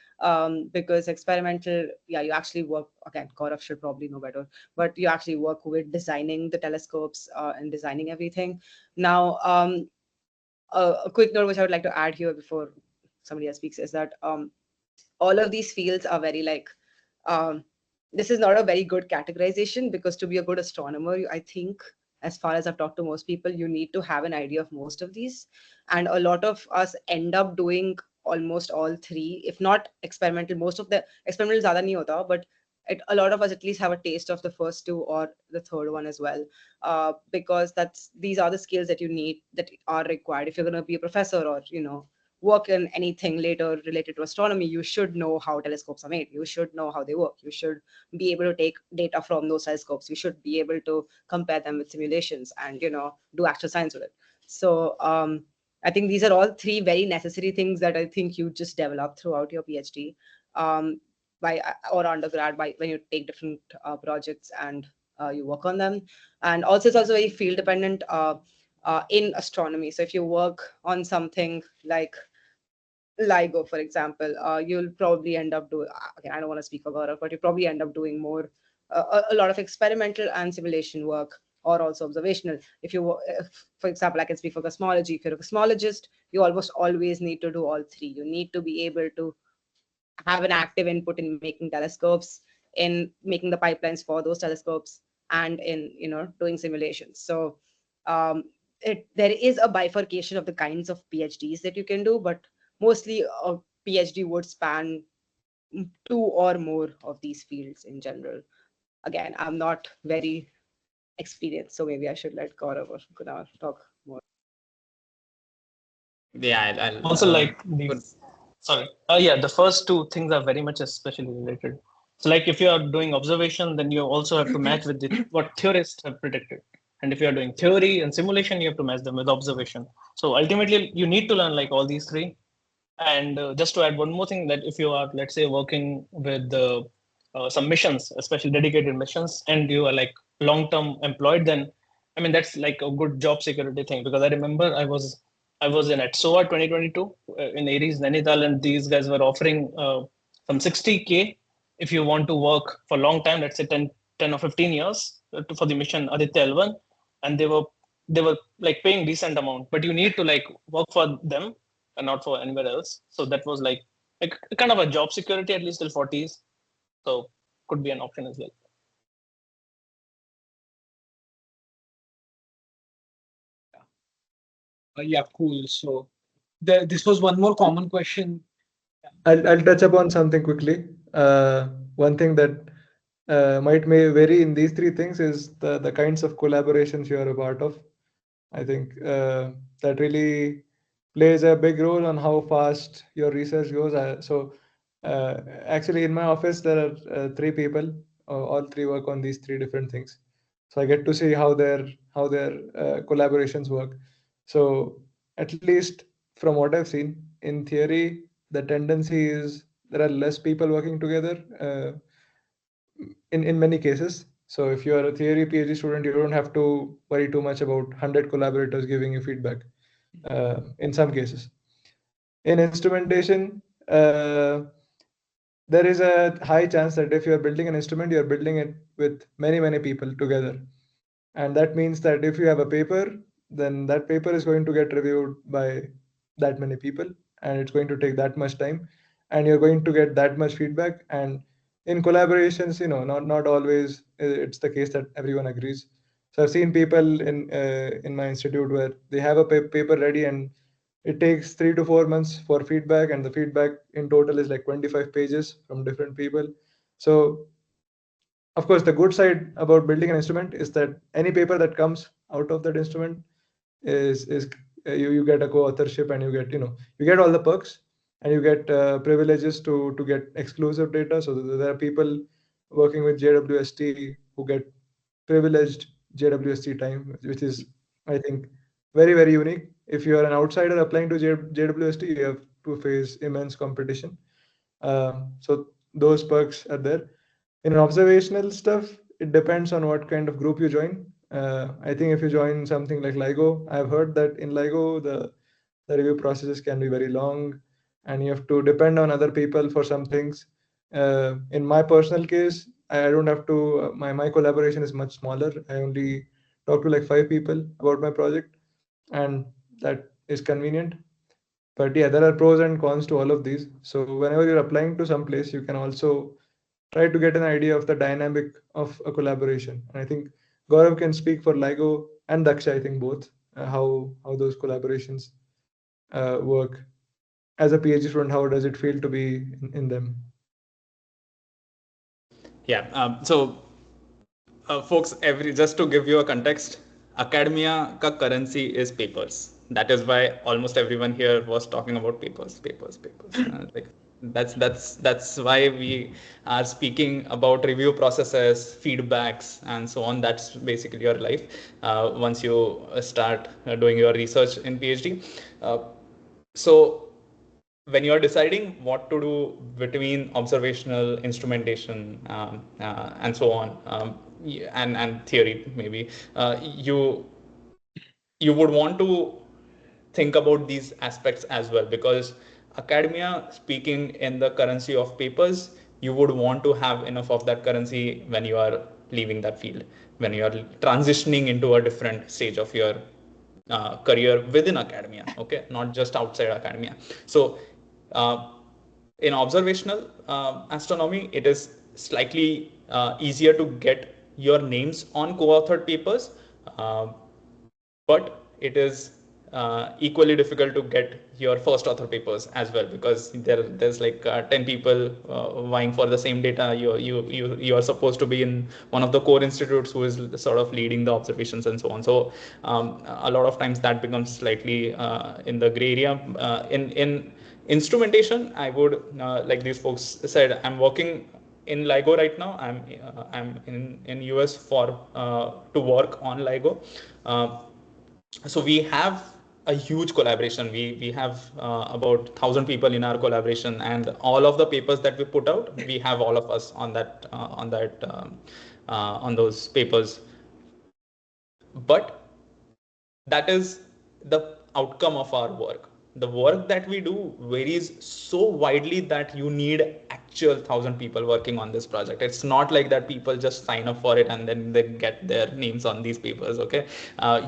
because experimental, yeah, you actually work, again, Gaurav should probably know better, but you actually work with designing the telescopes and designing everything. Now, a quick note which I would like to add here before somebody else speaks is that all of these fields are very um, this is not a very good categorization, because to be a good astronomer, I think, as far as I've talked to most people, you need to have an idea of most of these. And a lot of us end up doing almost all three, if not experimental. Most of the experimental zyada nahi hota, but a lot of us at least have a taste of the first two or the third one as well, because these are the skills that you need, that are required if you're going to be a professor or work in anything later related to astronomy. You should know how telescopes are made. You should know how they work. You should be able to take data from those telescopes. You should be able to compare them with simulations and do actual science with it. So I think these are all three very necessary things that I think you just develop throughout your PhD, by or undergrad, by when you take different projects and you work on them. And also, it's also very field dependent in astronomy. So if you work on something like LIGO, for example, you'll probably end up doing, again, I don't want to speak for Gaurav, but you probably end up doing more, a lot of experimental and simulation work, or also observational. For example, I can speak for cosmology. If you're a cosmologist, you almost always need to do all three. You need to be able to have an active input in making telescopes, in making the pipelines for those telescopes, and in doing simulations. So there is a bifurcation of the kinds of PhDs that you can do, but mostly a PhD would span two or more of these fields in general. Again, I'm not very experienced, so maybe I should let Gaurav or Kunal talk more. Yeah, I'll Also, like good. these, sorry. Yeah, the first two things are very much especially related. So, like if you are doing observation, then you also have to match with what theorists have predicted. And if you are doing theory and simulation, you have to match them with observation. So ultimately, you need to learn like all these three. And just to add one more thing, that if you are, let's say, working with some missions, especially dedicated missions, and you are like long-term employed, then I mean that's like a good job security thing. Because I remember I was in at SOA 2022 in Aries Nainital, and these guys were offering some 60K if you want to work for a long time, let's say 10 or 15 years for the mission Aditya L1, and they were like paying decent amount, but you need to like work for them and not for anywhere else. So that was like kind of a job security at least till 40s. So could be an option as well. Yeah, cool. So this was one more common question. I'll touch upon something quickly. One thing that may vary in these three things is the kinds of collaborations you are a part of. I think that really plays a big role on how fast your research goes. Actually, in my office, there are three people. All three work on these three different things. So I get to see how their collaborations work. So at least from what I've seen, in theory, the tendency is there are less people working together in many cases. So if you are a theory PhD student, you don't have to worry too much about 100 collaborators giving you feedback in some cases. In instrumentation, there is a high chance that if you're building an instrument, you're building it with many people together. And that means that if you have a paper, then that paper is going to get reviewed by that many people, and it's going to take that much time, and you're going to get that much feedback. And in collaborations, not always it's the case that everyone agrees. So I've seen people in my institute where they have a paper ready, and it takes 3 to 4 months for feedback, and the feedback in total is like 25 pages from different people. So of course, the good side about building an instrument is that any paper that comes out of that instrument is you get a co-authorship, and you get all the perks, and you get privileges to get exclusive data. So there are people working with JWST who get privileged JWST time, which is, I think, very unique. If you are an outsider applying to JWST, you have to face immense competition. So those perks are there. In observational stuff, it depends on what kind of group you join. I think if you join something like LIGO, I've heard that in LIGO the review processes can be very long, and you have to depend on other people for some things. In my personal case, I don't have to. My collaboration is much smaller. I only talk to like 5 people about my project, and that is convenient. But yeah, there are pros and cons to all of these. So whenever you're applying to some place, you can also try to get an idea of the dynamic of a collaboration. And I think Gaurav can speak for LIGO and Daksha, I think both, how those collaborations work. As a PhD student, how does it feel to be in them? Yeah. Folks, just to give you a context, academia ka currency is papers. That is why almost everyone here was talking about papers. Like that's why we are speaking about review processes, feedbacks, and so on. That's basically your life once you start doing your research in PhD. So when you're deciding what to do between observational instrumentation and so on, and theory, maybe you would want to think about these aspects as well, because academia speaking in the currency of papers, you would want to have enough of that currency when you are leaving that field, when you are transitioning into a different stage of your career within academia, okay, not just outside academia. So in observational astronomy, it is slightly easier to get your names on co-authored papers, but it is equally difficult to get your first author papers as well, because there's like 10 people vying for the same data. You are supposed to be in one of the core institutes who is sort of leading the observations and so on. So a lot of times that becomes slightly in the gray area. In instrumentation, I would like these folks said, I'm working in LIGO right now. I'm in US for to work on LIGO. So we have a huge collaboration. We have about 1,000 people in our collaboration, and all of the papers that we put out, we have all of us on those papers. But that is the outcome of our work. The work that we do varies so widely that you need actual 1,000 people working on this project. It's not like that people just sign up for it and then they get their names on these papers. Okay,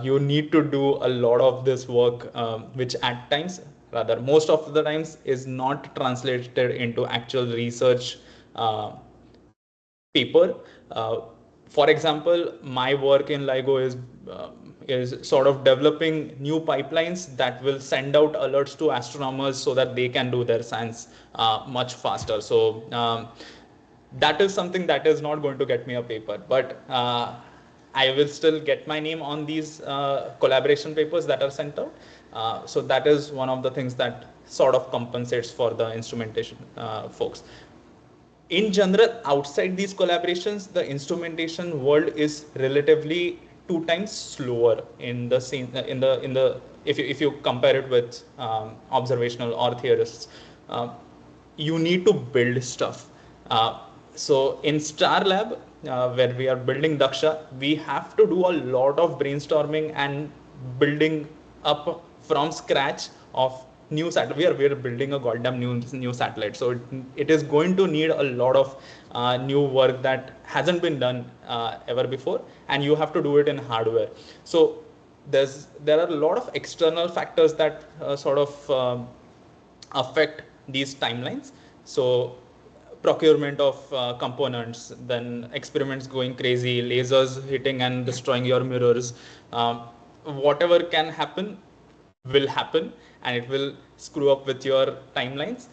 you need to do a lot of this work, which at times, rather most of the times, is not translated into actual research paper. For example, my work in LIGO is sort of developing new pipelines that will send out alerts to astronomers so that they can do their science much faster. So that is something that is not going to get me a paper, but I will still get my name on these collaboration papers that are sent out. So that is one of the things that sort of compensates for the instrumentation folks. In general, outside these collaborations, the instrumentation world is relatively 2 times slower in the same if you compare it with observational or theorists. You need to build stuff. So in Star Lab, where we are building Daksha, we have to do a lot of brainstorming and building up from scratch of new satellite. We are building a goddamn new satellite, so it is going to need a lot of new work that hasn't been done ever before, and you have to do it in hardware. So there are a lot of external factors that sort of affect these timelines. So procurement of components, then experiments going crazy, lasers hitting and destroying your mirrors, whatever can happen will happen, and it will screw up with your timelines.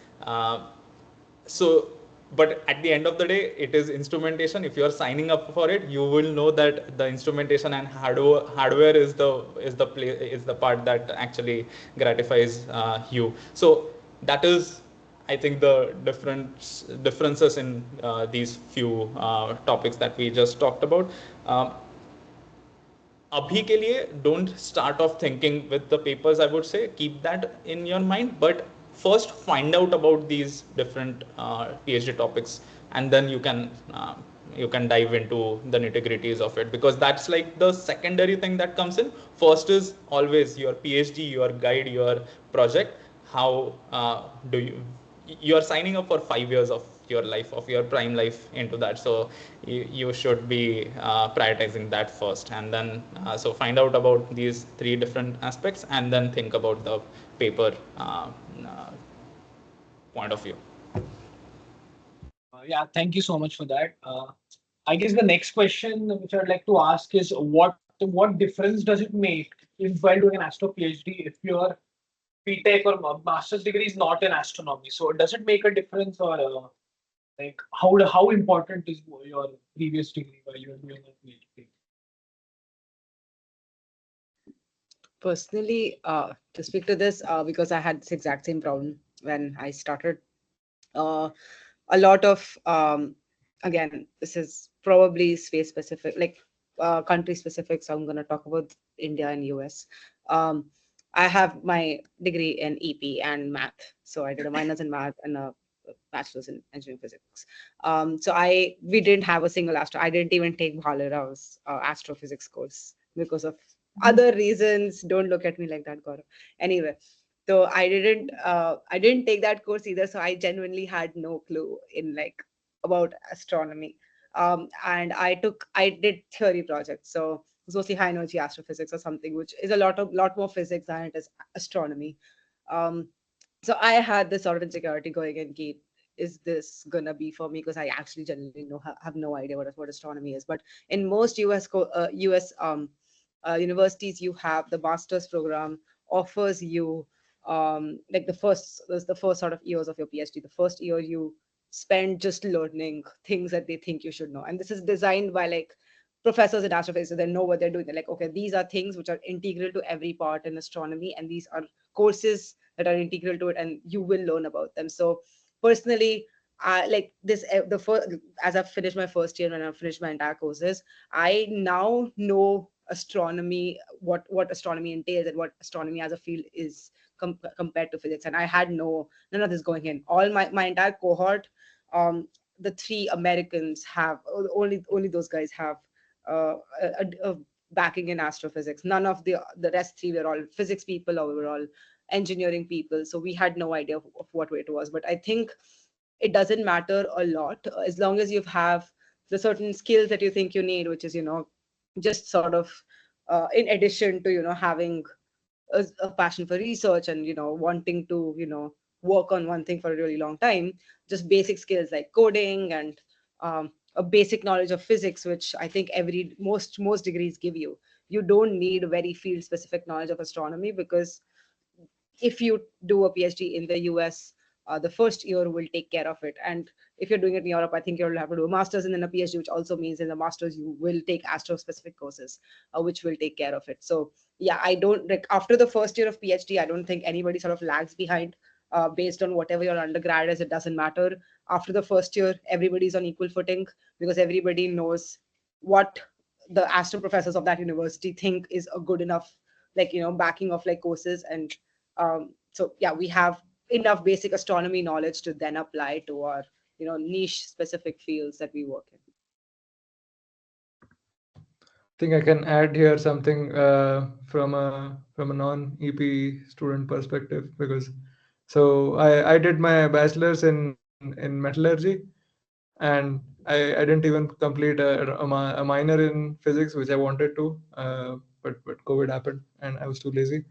So but at the end of the day, it is instrumentation. If you are signing up for it, you will know that the instrumentation and hardware is the part that actually gratifies you. So that is, I think, the differences in these few topics that we just talked about. अभी के लिए don't start off thinking with the papers. I would say keep that in your mind, but first find out about these different PhD topics, and then you can dive into the nitty gritties of it, because that's like the secondary thing that comes in. First is always your PhD, your guide, your project. How do you are signing up for 5 years of your life, of your prime life into that, so you should be prioritizing that first, and then so find out about these three different aspects, and then think about the paper point of view. Yeah, thank you so much for that. I guess the next question which I'd like to ask is what difference does it make if while doing an astro PhD if your BTech or master's degree is not in astronomy? So does it make a difference, or like how important is your previous degree while you're doing a PhD? Personally, to speak to this, because I had this exact same problem when I started. Uh, a lot of again, this is probably space specific, like country specific. So I'm going to talk about India and US. Um, I have my degree in EP and math, so I did a minors in math and a bachelor's in engineering physics. So we didn't have a single astro. I didn't even take Bhale Rao's astrophysics course because of other reasons. Don't look at me like that, Gaurav. Anyway, so I didn't take that course either. So I genuinely had no clue in like about astronomy. And I did theory projects. So it's mostly high energy astrophysics or something, which is a lot more physics than it is astronomy. Um, so I had this sort of insecurity going in, Kate, is this gonna be for me? Because I actually genuinely have no idea what astronomy is. But in most US universities, you have the master's program offers you like the first sort of years of your PhD. The first year you spend just learning things that they think you should know, and this is designed by like professors in astrophysics, so they know what they're doing. They're like, okay, these are things which are integral to every part in astronomy, and these are courses that are integral to it, and you will learn about them. So personally, like this the first as I've finished my first year and I've finished my entire courses, I now know astronomy, what astronomy entails and what astronomy as a field is compared to physics. And I had none of this going in. All my entire cohort, the three Americans have only those guys have a backing in astrophysics. None of the rest three were all physics people, or we were all engineering people. So we had no idea of what way it was. But I think it doesn't matter a lot as long as you have the certain skills that you think you need, which is just sort of in addition to having a passion for research and wanting to work on one thing for a really long time. Just basic skills like coding and a basic knowledge of physics, which I think most degrees give you. You don't need very field specific knowledge of astronomy, because if you do a PhD in the US, the first year will take care of it. And if you're doing it in Europe, I think you'll have to do a master's and then a PhD, which also means in the master's you will take astro-specific courses, which will take care of it. So yeah, I don't like after the first year of PhD, I don't think anybody sort of lags behind. Based on whatever your undergrad is, it doesn't matter. After the first year, everybody's on equal footing, because everybody knows what the astro professors of that university think is a good enough, like backing of like courses. And so yeah, we have enough basic astronomy knowledge to then apply to our niche specific fields that we work in. I think I can add here something from a non-EP student perspective, because I did my bachelor's in metallurgy, and I didn't even complete a minor in physics, which I wanted to, but COVID happened and I was too lazy.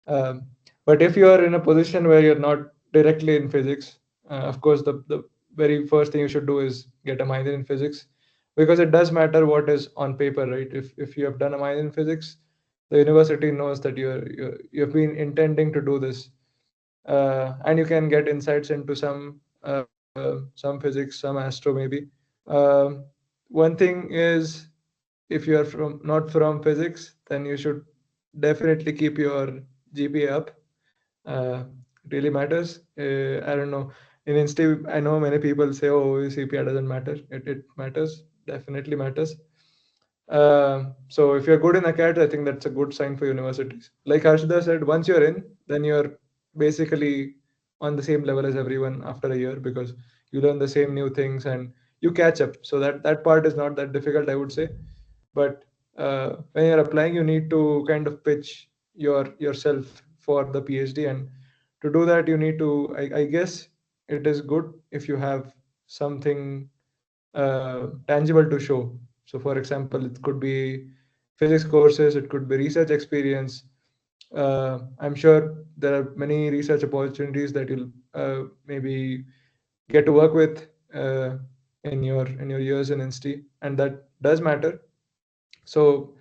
Um, but if you are in a position where you're not directly in physics, of course, the very first thing you should do is get a minor in physics, because it does matter what is on paper, right? If you have done a minor in physics, the university knows that you've been intending to do this, and you can get insights into some physics, some astro maybe. One thing is, if you are not from physics, then you should definitely keep your GPA up. It really matters. I don't know. In Insta, I know many people say, "Oh, CPA doesn't matter." It matters. Definitely matters. So if you're good in acad, I think that's a good sign for universities. Like Harshada said, once you're in, then you're basically on the same level as everyone after a year, because you learn the same new things and you catch up. So that part is not that difficult, I would say. But when you're applying, you need to kind of pitch yourself for the PhD, and to do that, you need to. I guess it is good if you have something tangible to show. So, for example, it could be physics courses, it could be research experience. I'm sure there are many research opportunities that you'll maybe get to work with in your years in INSTI, and that does matter. So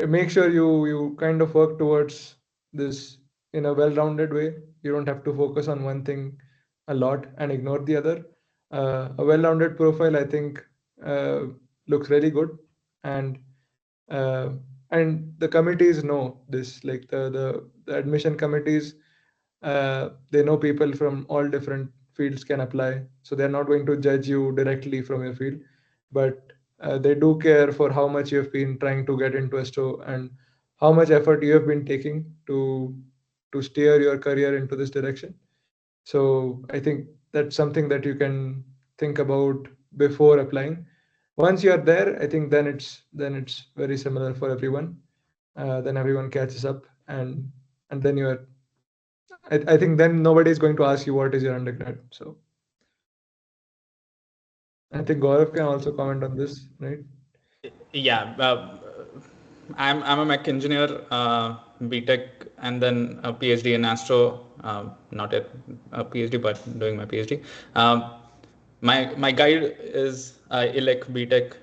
make sure you kind of work towards this in a well-rounded way. You don't have to focus on one thing a lot and ignore the other. A well-rounded profile, I think, uh, looks really good, and uh, and the committees know this. Like the admission committees, they know people from all different fields can apply, so they're not going to judge you directly from your field, but they do care for how much you have been trying to get into astro and how much effort you have been taking to steer your career into this direction. So I think that's something that you can think about before applying. Once you are there, I think then it's very similar for everyone. Then everyone catches up, and then you are. I think then nobody is going to ask you what is your undergrad. So I think Gaurav can also comment on this, right? Yeah, I'm a mech engineer, BTech, and then a PhD in astro. Not yet a PhD, but doing my PhD. My guide is Elec BTech,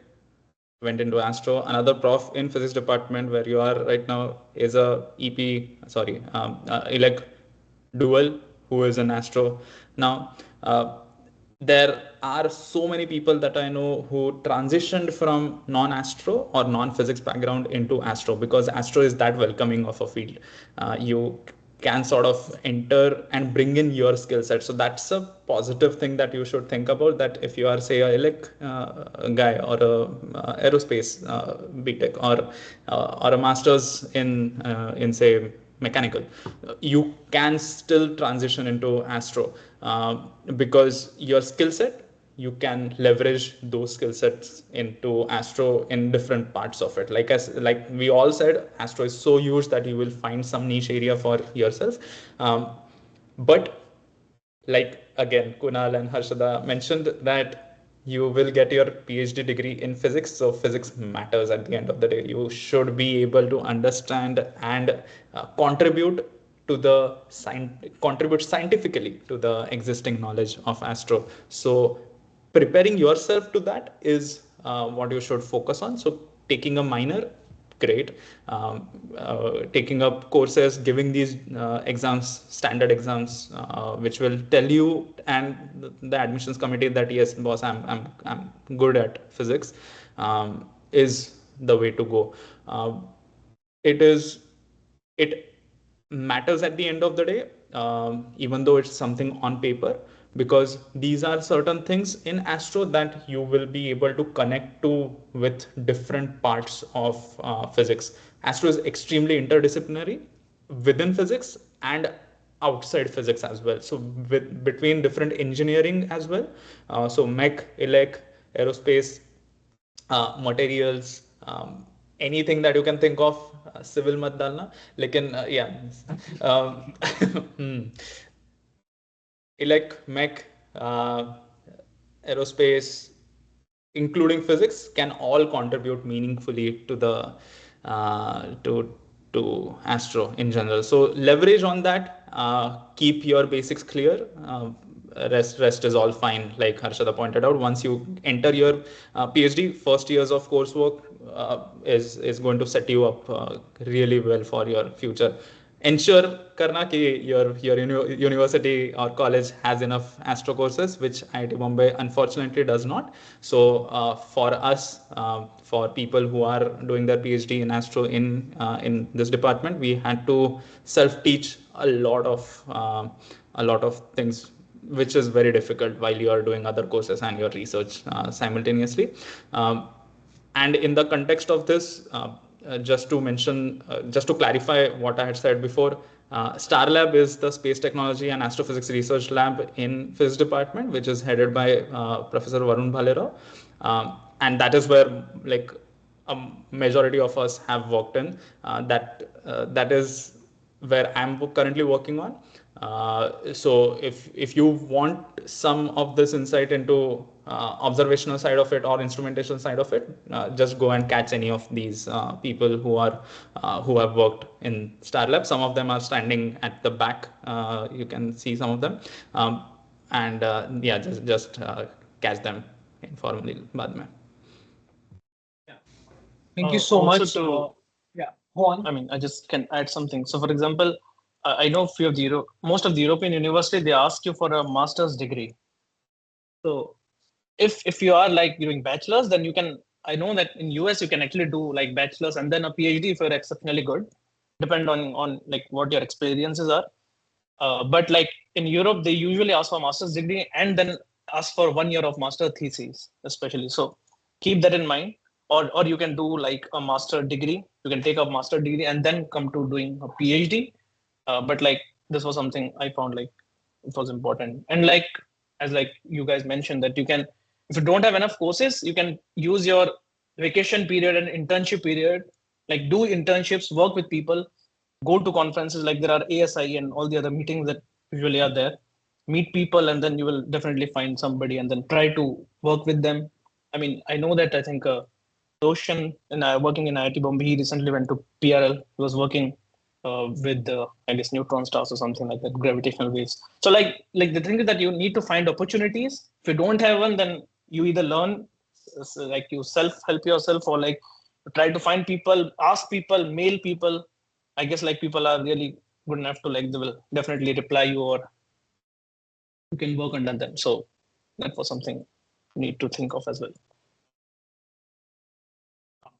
went into astro. Another prof in physics department where you are right now is a EP, sorry, Elec dual, who is an astro now. There are so many people that I know who transitioned from non-astro or non-physics background into astro, because astro is that welcoming of a field. You can sort of enter and bring in your skill set. So that's a positive thing that you should think about, that if you are, say, a elec guy, or a aerospace BTech, or a master's in say mechanical, you can still transition into astro, because your skill set, you can leverage those skill sets into astro in different parts of it. Like we all said, astro is so huge that you will find some niche area for yourself. But like again, Kunal and Harshada mentioned that you will get your PhD degree in physics. So physics matters at the end of the day. You should be able to understand and contribute to the contribute scientifically to the existing knowledge of astro. So preparing yourself to that is what you should focus on. So taking a minor, great. Taking up courses, giving these exams, standard exams, which will tell you and the admissions committee that yes, boss, I'm good at physics, is the way to go. It is it matters at the end of the day, even though it's something on paper, because these are certain things in astro that you will be able to connect to with different parts of physics. Astro is extremely interdisciplinary within physics and outside physics as well. So between different engineering as well. So mech, elec, aerospace, materials, anything that you can think of, civil mat dalna, lekin yeah, elec, mech, aerospace, including physics, can all contribute meaningfully to the to astro in general. So leverage on that, keep your basics clear. Rest is all fine, like Harshada pointed out. Once you enter your PhD, first years of coursework is going to set you up really well for your future. Ensure karna ki your university or college has enough astro courses, which IIT Bombay unfortunately does not. So for us, for people who are doing their PhD in astro in this department, we had to self-teach a lot of things, which is very difficult while you are doing other courses and your research simultaneously. And in the context of this, just to clarify what I had said before, Starlab is the space technology and astrophysics research lab in physics department, which is headed by Professor Varun Bhalerao, and that is where like a majority of us have worked in. That is where I'm currently working on. So if you want some of this insight into observational side of it or instrumentation side of it, just go and catch any of these people who have worked in Starlab. Some of them are standing at the back. You can see some of them, and yeah, just catch them informally. बाद में. Thank you so Also much. Yeah, go on. I mean, I just can add something. So, for example, I know few of the most of the European university, they ask you for a master's degree. So, if you are like doing bachelor's, then you can. I know that in US you can actually do like bachelor's and then a PhD if you're exceptionally good, depend on like what your experiences are. But like in Europe, they usually ask for master's degree and then ask for 1 year of master thesis, especially. So keep that in mind. Or you can do like a master degree. You can take a master degree and then come to doing a PhD. But like this was something I found like it was important. And like as like you guys mentioned that you can, if you don't have enough courses, you can use your vacation period and internship period, like do internships, work with people, go to conferences like there are ASI and all the other meetings that usually are there, meet people, and then you will definitely find somebody and then try to work with them. I mean, I know that I think Roshan and I working in IIT Bombay, he recently went to PRL. He was working with I guess neutron stars or something like that, gravitational waves. So like the thing is that you need to find opportunities. If you don't have one, then you either learn like you self help yourself or like try to find people, ask people, mail people. I guess like people are really good enough to like they will definitely reply you or you can work under them. So that was something you need to think of as well.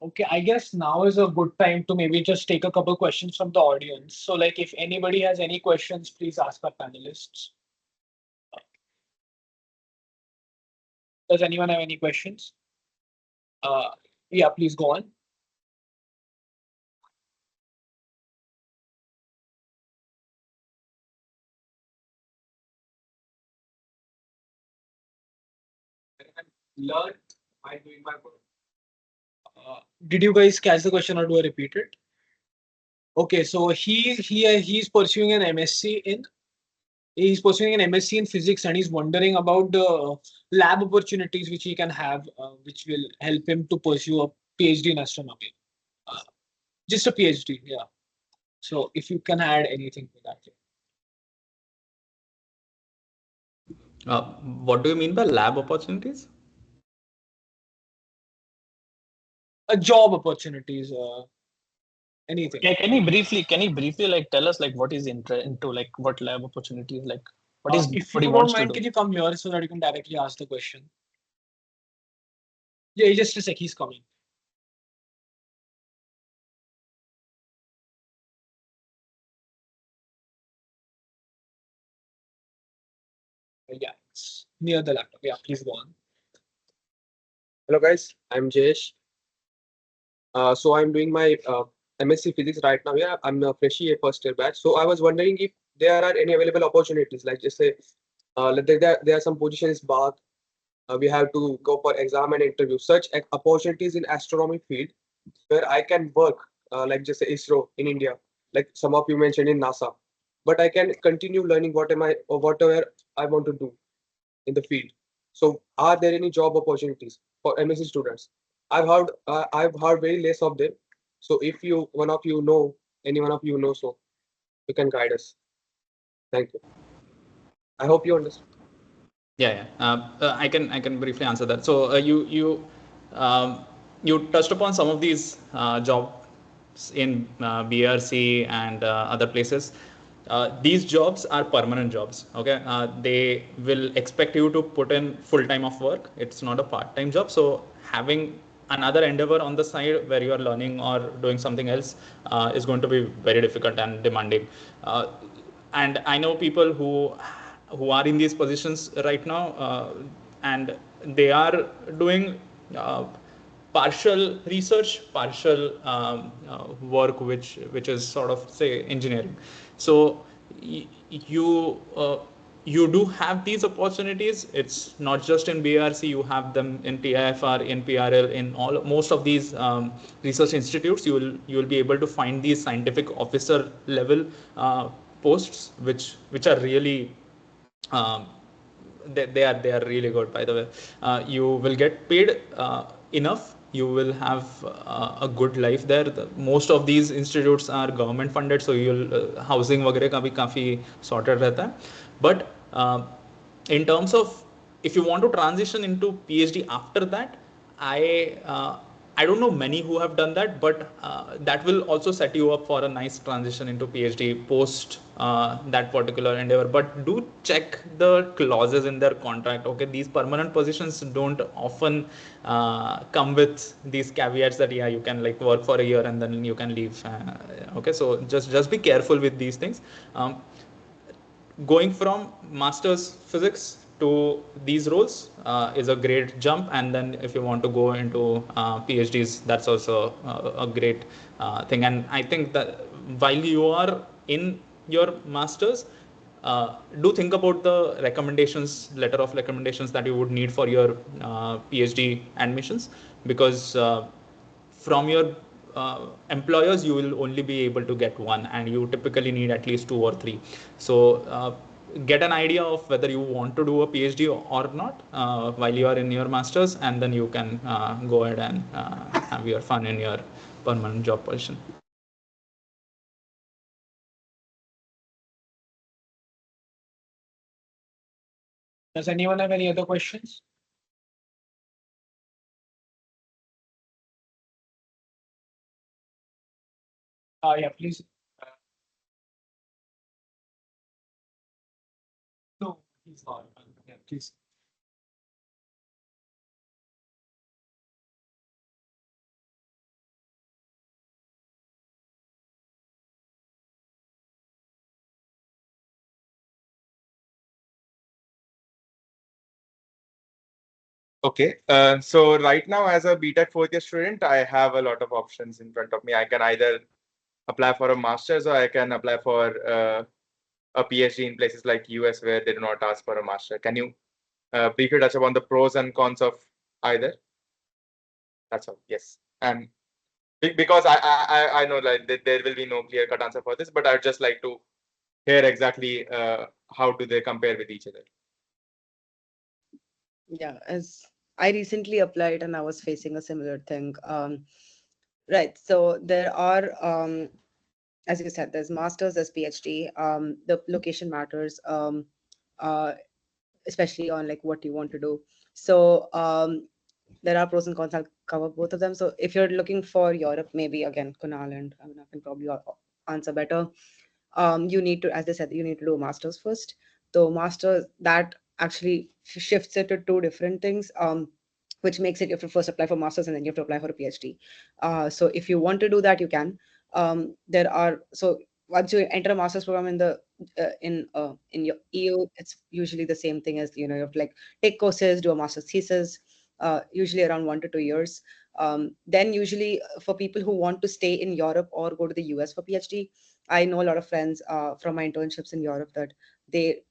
Okay, I guess now is a good time to maybe just take a couple questions from the audience. So, like, if anybody has any questions, please ask our panelists. Does anyone have any questions? Yeah, please go on. Learn by doing my work. Did you guys catch the question or do I repeat it? Okay, so he's pursuing an MSc in physics and he's wondering about the lab opportunities which he can have, which will help him to pursue a PhD in astronomy. Just a PhD, yeah. So if you can add anything to that. What do you mean by lab opportunities? Job opportunities, anything. Yeah, can you briefly like tell us like what is into like what lab opportunities like what is if what you he don't wants to mind, do? can you come here so that you can directly ask the question? Yeah, just a sec, he's coming. Yeah, it's near the laptop. Yeah, please go on. Hello guys, I'm Jayesh. So I'm doing my MSc Physics right now. Yeah, I'm a freshie first year batch. So I was wondering if there are any available opportunities, like just say, there are some positions bar. We have to go for exam and interview. Such opportunities in astronomy field where I can work, like just say ISRO in India, like some of you mentioned in NASA. But I can continue learning whatever I want to do in the field. So, are there any job opportunities for MSc students? I've heard very less of them. So, if you one of you know any one of you know, so you can guide us. Thank you. I hope you understand. Yeah. I can briefly answer that. So you touched upon some of these jobs in BRC and other places. These jobs are permanent jobs. Okay, they will expect you to put in full time of work. It's not a part time job. So having another endeavor on the side where you are learning or doing something else is going to be very difficult and demanding. And I know people who are in these positions right now, and they are doing partial research, partial work, which is sort of say engineering. So you you do have these opportunities. It's not just in BRC. You have them in TIFR, in PRL, in all most of these research institutes. You will be able to find these scientific officer level posts, which are really um, they are really good, by the way. You will get paid enough. You will have a good life there. Most of these institutes are government funded, so you'll housing वगैरह का भी काफी sorted रहता है. But in terms of if you want to transition into PhD after that, I I don't know many who have done that, but that will also set you up for a nice transition into PhD post that particular endeavor. But do check the clauses in their contract. Okay, these permanent positions don't often come with these caveats that yeah, you can like work for a year and then you can leave. Okay, so just be careful with these things. Going from master's physics to these roles is a great jump, and then if you want to go into PhDs, that's also a great thing. And I think that while you are in your masters, do think about the recommendations, letter of recommendations that you would need for your PhD admissions, because from your employers you will only be able to get one, and you typically need at least two or three. So get an idea of whether you want to do a PhD or not while you are in your masters, and then you can go ahead and have your fun in your permanent job position. Does anyone have any other questions? Yeah, please. No, he's not. Yeah, please. Okay, so right now as a BTech fourth year student, I have a lot of options in front of me. I can either apply for a master's or I can apply for a PhD in places like US where they do not ask for a master. Can you briefly touch upon the pros and cons of either? That's all. Yes, and because I know like there will be no clear cut answer for this, but I'd just like to hear exactly how do they compare with each other. Yeah, as I recently applied and I was facing a similar thing. Right. So there are, as you said, there's masters, there's PhD. The location matters, uh, especially on like what you want to do. So there are pros and cons. I'll cover both of them. So if you're looking for Europe, maybe again, Kunal and I can probably answer better. You need to, as I said, you need to do a master's first. So master's, that actually shifts it to two different things. Which makes it you have to first apply for master's and then you have to apply for a PhD. So if you want to do that, you can. There are, so once you enter a master's program in the in your EU, it's usually the same thing as, you know, you have to like take courses, do a master's thesis, usually around 1 to 2 years. Then usually for people who want to stay in Europe or go to the US for PhD, I know a lot of friends from my internships in Europe that they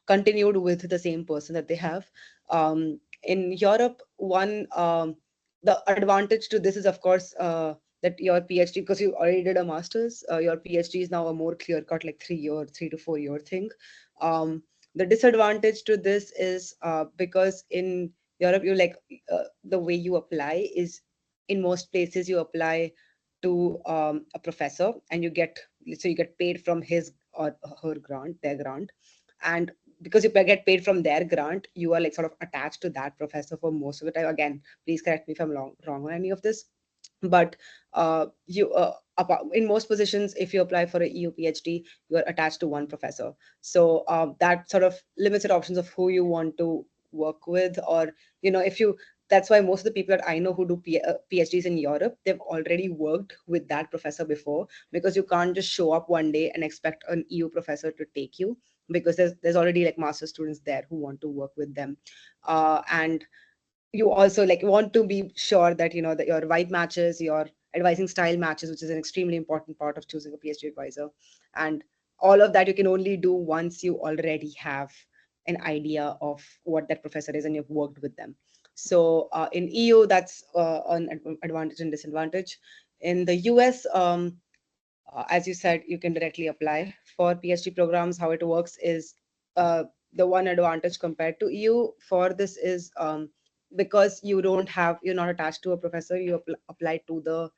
continued with the same person that they have. In Europe, the advantage to this is, of course, that your PhD, because you already did a master's, your PhD is now a more clear cut, like 3 year, 3 to 4 year thing. The disadvantage to this is because in Europe, you like the way you apply is in most places you apply to a professor and you get paid from his or her grant, their grant. And because you get paid from their grant, you are like sort of attached to that professor for most of the time. Again, please correct me if I'm wrong on any of this. But in most positions, if you apply for a EU PhD, you are attached to one professor. So that sort of limits your options of who you want to work with, or you know, if you. That's why most of the people that I know who do PhDs in Europe, they've already worked with that professor before, because you can't just show up one day and expect an EU professor to take you, because there's already like master students there who want to work with them. And you also like want to be sure that that your vibe matches, your advising style matches, which is an extremely important part of choosing a PhD advisor. And all of that you can only do once you already have an idea of what that professor is and you've worked with them. So in EU, that's an advantage and disadvantage. In the US, as you said, you can directly apply for PhD programs. How it works is uh, the one advantage compared to EU for this is because you're not attached to a professor, you apply to the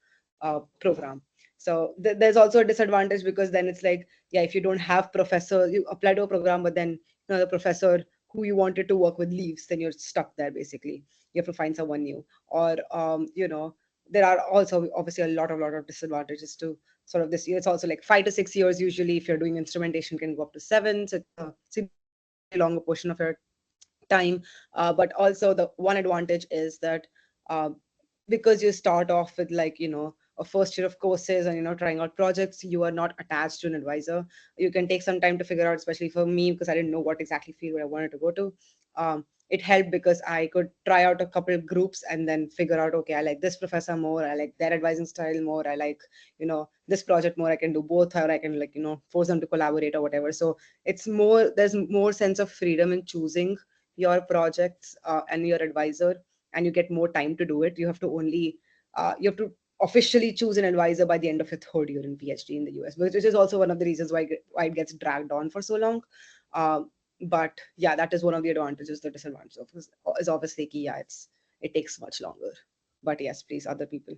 program. So there's also a disadvantage because then it's like, yeah, if you don't have professor, you apply to a program, but then the professor who you wanted to work with leaves, then you're stuck there basically. You have to find someone new, or there are also obviously a lot of disadvantages to sort of this year. It's also like 5 to 6 years usually. If you're doing instrumentation, can go up to 7. So it's a significantly longer portion of your time. But also the one advantage is that uh, because you start off with like a first year of courses and trying out projects, you are not attached to an advisor. You can take some time to figure out, especially for me because I didn't know what exactly field I wanted to go to. It helped because I could try out a couple of groups and then figure out, okay, I like this professor more, I like their advising style more, I like this project more. I can do both, or I can like force them to collaborate or whatever. So there's more sense of freedom in choosing your projects and your advisor, and you get more time to do it. You have to officially choose an advisor by the end of your third year in PhD in the US, which is also one of the reasons why it gets dragged on for so long. But yeah, that is one of the advantages. The disadvantage of is obviously key. Yeah, it takes much longer. But yes, please, other people.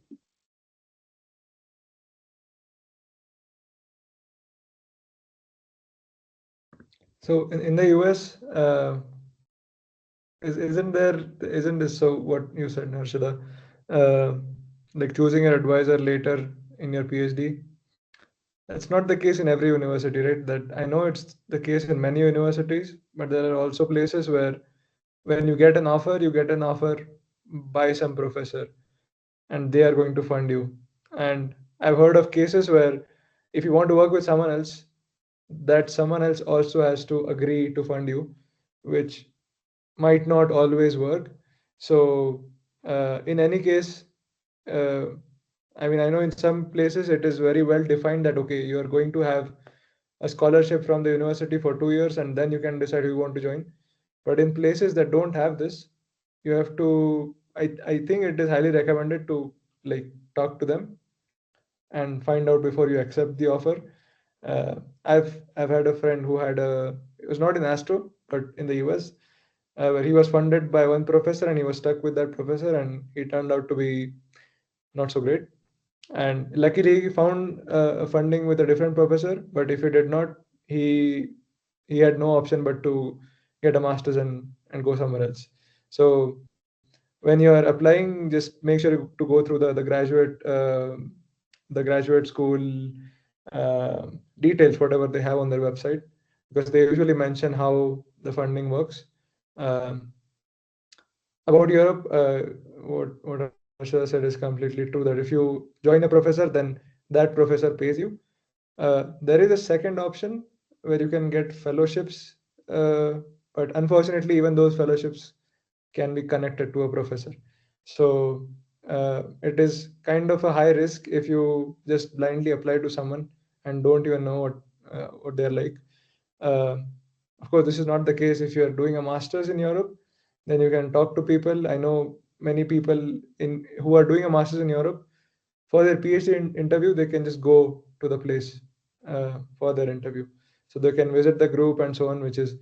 So in the US, isn't this so what you said, Harshada? Uh, like choosing an advisor later in your PhD. That's not the case in every university, right? That I know it's the case in many universities, but there are also places where when you get an offer by some professor and they are going to fund you. And I've heard of cases where if you want to work with someone else, that someone else also has to agree to fund you, which might not always work. So, in any case, uh, I mean, I know in some places it is very well defined that okay, you are going to have a scholarship from the university for 2 years and then you can decide who you want to join. But in places that don't have this, you have to, I think it is highly recommended to like talk to them and find out before you accept the offer. I've had a friend who had it was not in Astro, but in the US, where he was funded by one professor and he was stuck with that professor and he turned out to be not so great. And luckily he found funding with a different professor, but if he did not, he he had no option but to get a master's and go somewhere else. So when you are applying, just make sure to go through the graduate school details, whatever they have on their website, because they usually mention how the funding works. Um, about Europe, what Harshada said is completely true. That if you join a professor, then that professor pays you. There is a second option where you can get fellowships, uh, but unfortunately, even those fellowships can be connected to a professor. So it is kind of a high risk if you just blindly apply to someone and don't even know what they're like. Uh, of course, this is not the case if you're doing a master's in Europe. Then you can talk to people. I know many people in who are doing a master's in Europe. For their PhD interview, they can just go to the place for their interview. So they can visit the group and so on, which is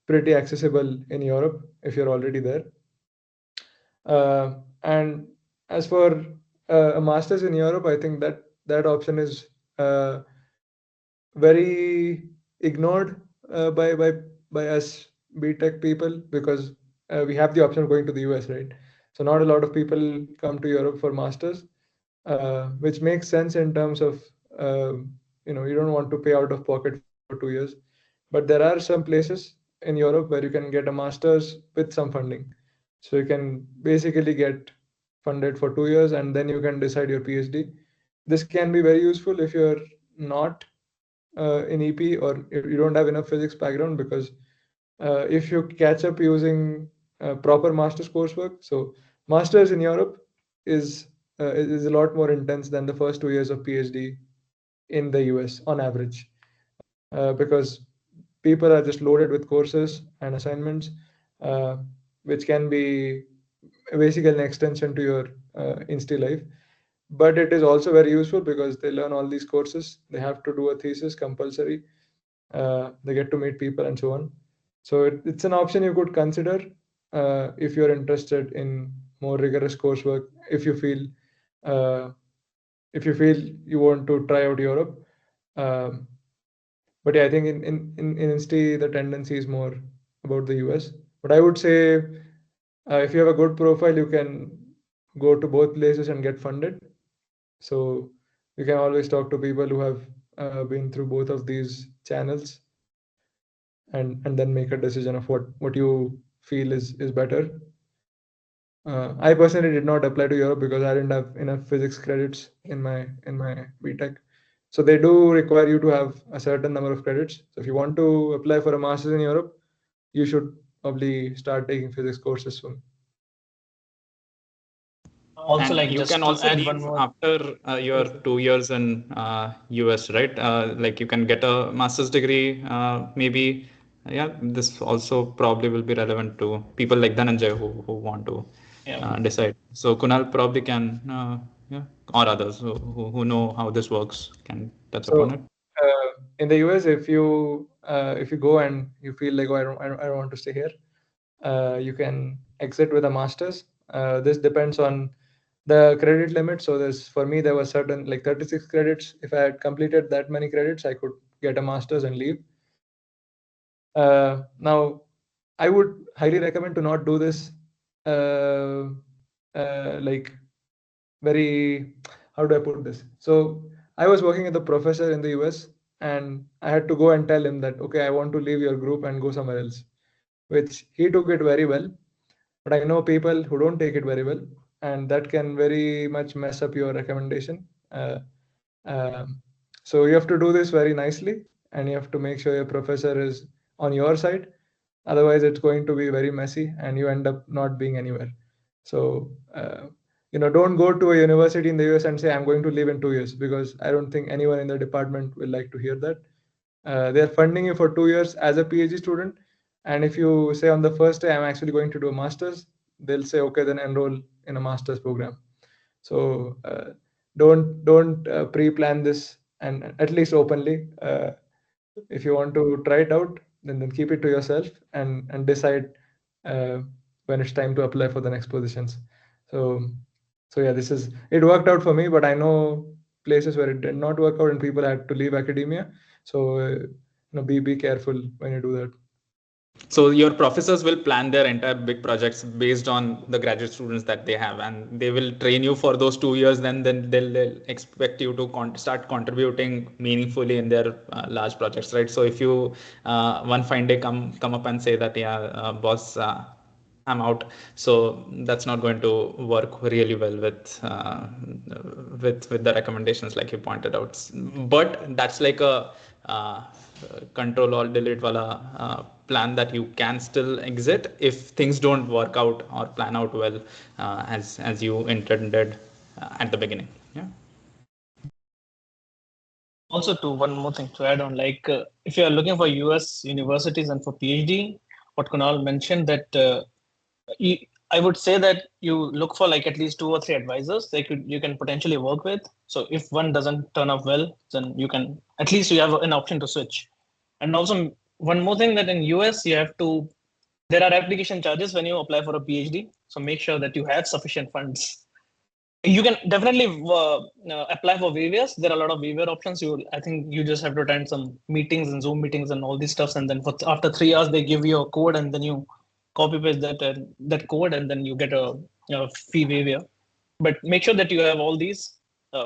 pretty accessible in Europe if you're already there. And as for a master's in Europe, I think that option is very ignored by us BTech people because we have the option of going to the US, right? So not a lot of people come to Europe for masters, which makes sense in terms of you don't want to pay out of pocket for 2 years. But there are some places in Europe where you can get a master's with some funding. So you can basically get funded for 2 years and then you can decide your PhD. This can be very useful if you're not in EP or if you don't have enough physics background, because if you catch up using proper master's coursework. So master's in Europe is a lot more intense than the first 2 years of PhD in the US on average, because people are just loaded with courses and assignments, uh, which can be basically an extension to your insti life. But it is also very useful because they learn all these courses. They have to do a thesis compulsory. They get to meet people and so on. So it's an option you could consider if you're interested in more rigorous coursework. Uh, if you feel you want to try out Europe. Um, but yeah, I think in Insti the tendency is more about the US. But I would say if you have a good profile, you can go to both places and get funded. So you can always talk to people who have been through both of these channels, and then make a decision of what you feel is better. I personally did not apply to Europe because I didn't have enough physics credits in my BTech. So they do require you to have a certain number of credits. So if you want to apply for a master's in Europe, you should probably start taking physics courses soon. Also, And like you just can to also add leave one more. after your Yes, sir. 2 years in US, right? Like you can get a master's degree, maybe. Yeah, this also probably will be relevant to people like Dhananjay who want to Yeah. decide. So Kunal probably can, yeah, or others who know how this works can touch upon it. So in the US, if you go and you feel like, oh, I don't want to stay here, you can exit with a master's. This depends on the credit limit. So for me, there was certain like 36 credits. If I had completed that many credits, I could get a master's and leave. Now, I would highly recommend to not do this uh, like very, how do I put this? So I was working with a professor in the US, and I had to go and tell him that, okay, I want to leave your group and go somewhere else, which he took it very well. But I know people who don't take it very well, and that can very much mess up your recommendation. Um, so you have to do this very nicely, and you have to make sure your professor is on your side. Otherwise, it's going to be very messy, and you end up not being anywhere. So don't go to a university in the US and say I'm going to leave in 2 years, because I don't think anyone in the department will like to hear that. They're funding you for 2 years as a PhD student, and if you say on the first day I'm actually going to do a master's, they'll say okay, then enroll in a master's program. So don't pre-plan this, and at least openly. If you want to try it out, then keep it to yourself, and decide uh, when it's time to apply for the next positions. So yeah, it worked out for me, but I know places where it did not work out and people had to leave academia. So be careful when you do that. So your professors will plan their entire big projects based on the graduate students that they have, and they will train you for those 2 years. Then they'll expect you to start contributing meaningfully in their large projects, right? So if you one fine day come up and say that, yeah, boss, I'm out. So that's not going to work really well with the recommendations like you pointed out. But that's like a control alt delete wala plan that you can still exit if things don't work out or plan out well as you intended at the beginning. Yeah. Also, to one more thing to add on, like if you are looking for US universities and for PhD, what Kunal mentioned that I would say that you look for like at least 2 or 3 advisors you can potentially work with. So if one doesn't turn up well, then you can at least you have an option to switch. And also one more thing that in US there are application charges when you apply for a PhD. So make sure that you have sufficient funds. You can definitely apply for waivers. There are a lot of waiver options. I think you just have to attend some meetings and Zoom meetings and all these stuffs, and then after 3 hours they give you a code, and then you copy paste that code, and then you get a fee waiver. But make sure that you have all these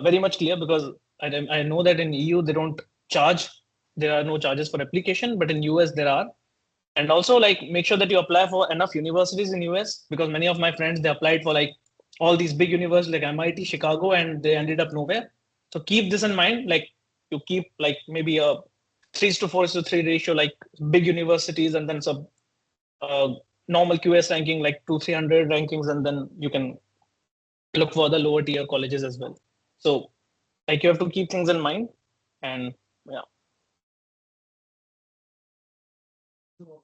very much clear, because I know that in EU they don't charge. There are no charges for application, but in US there are. And also, like, make sure that you apply for enough universities in US, because many of my friends, they applied for like all these big universities like MIT, Chicago, and they ended up nowhere. So keep this in mind. Like, you keep like maybe a 3:4:3 ratio, like big universities, and then some normal QS ranking, like 200-300 rankings, and then you can look for the lower tier colleges as well. So like you have to keep things in mind, and yeah. So,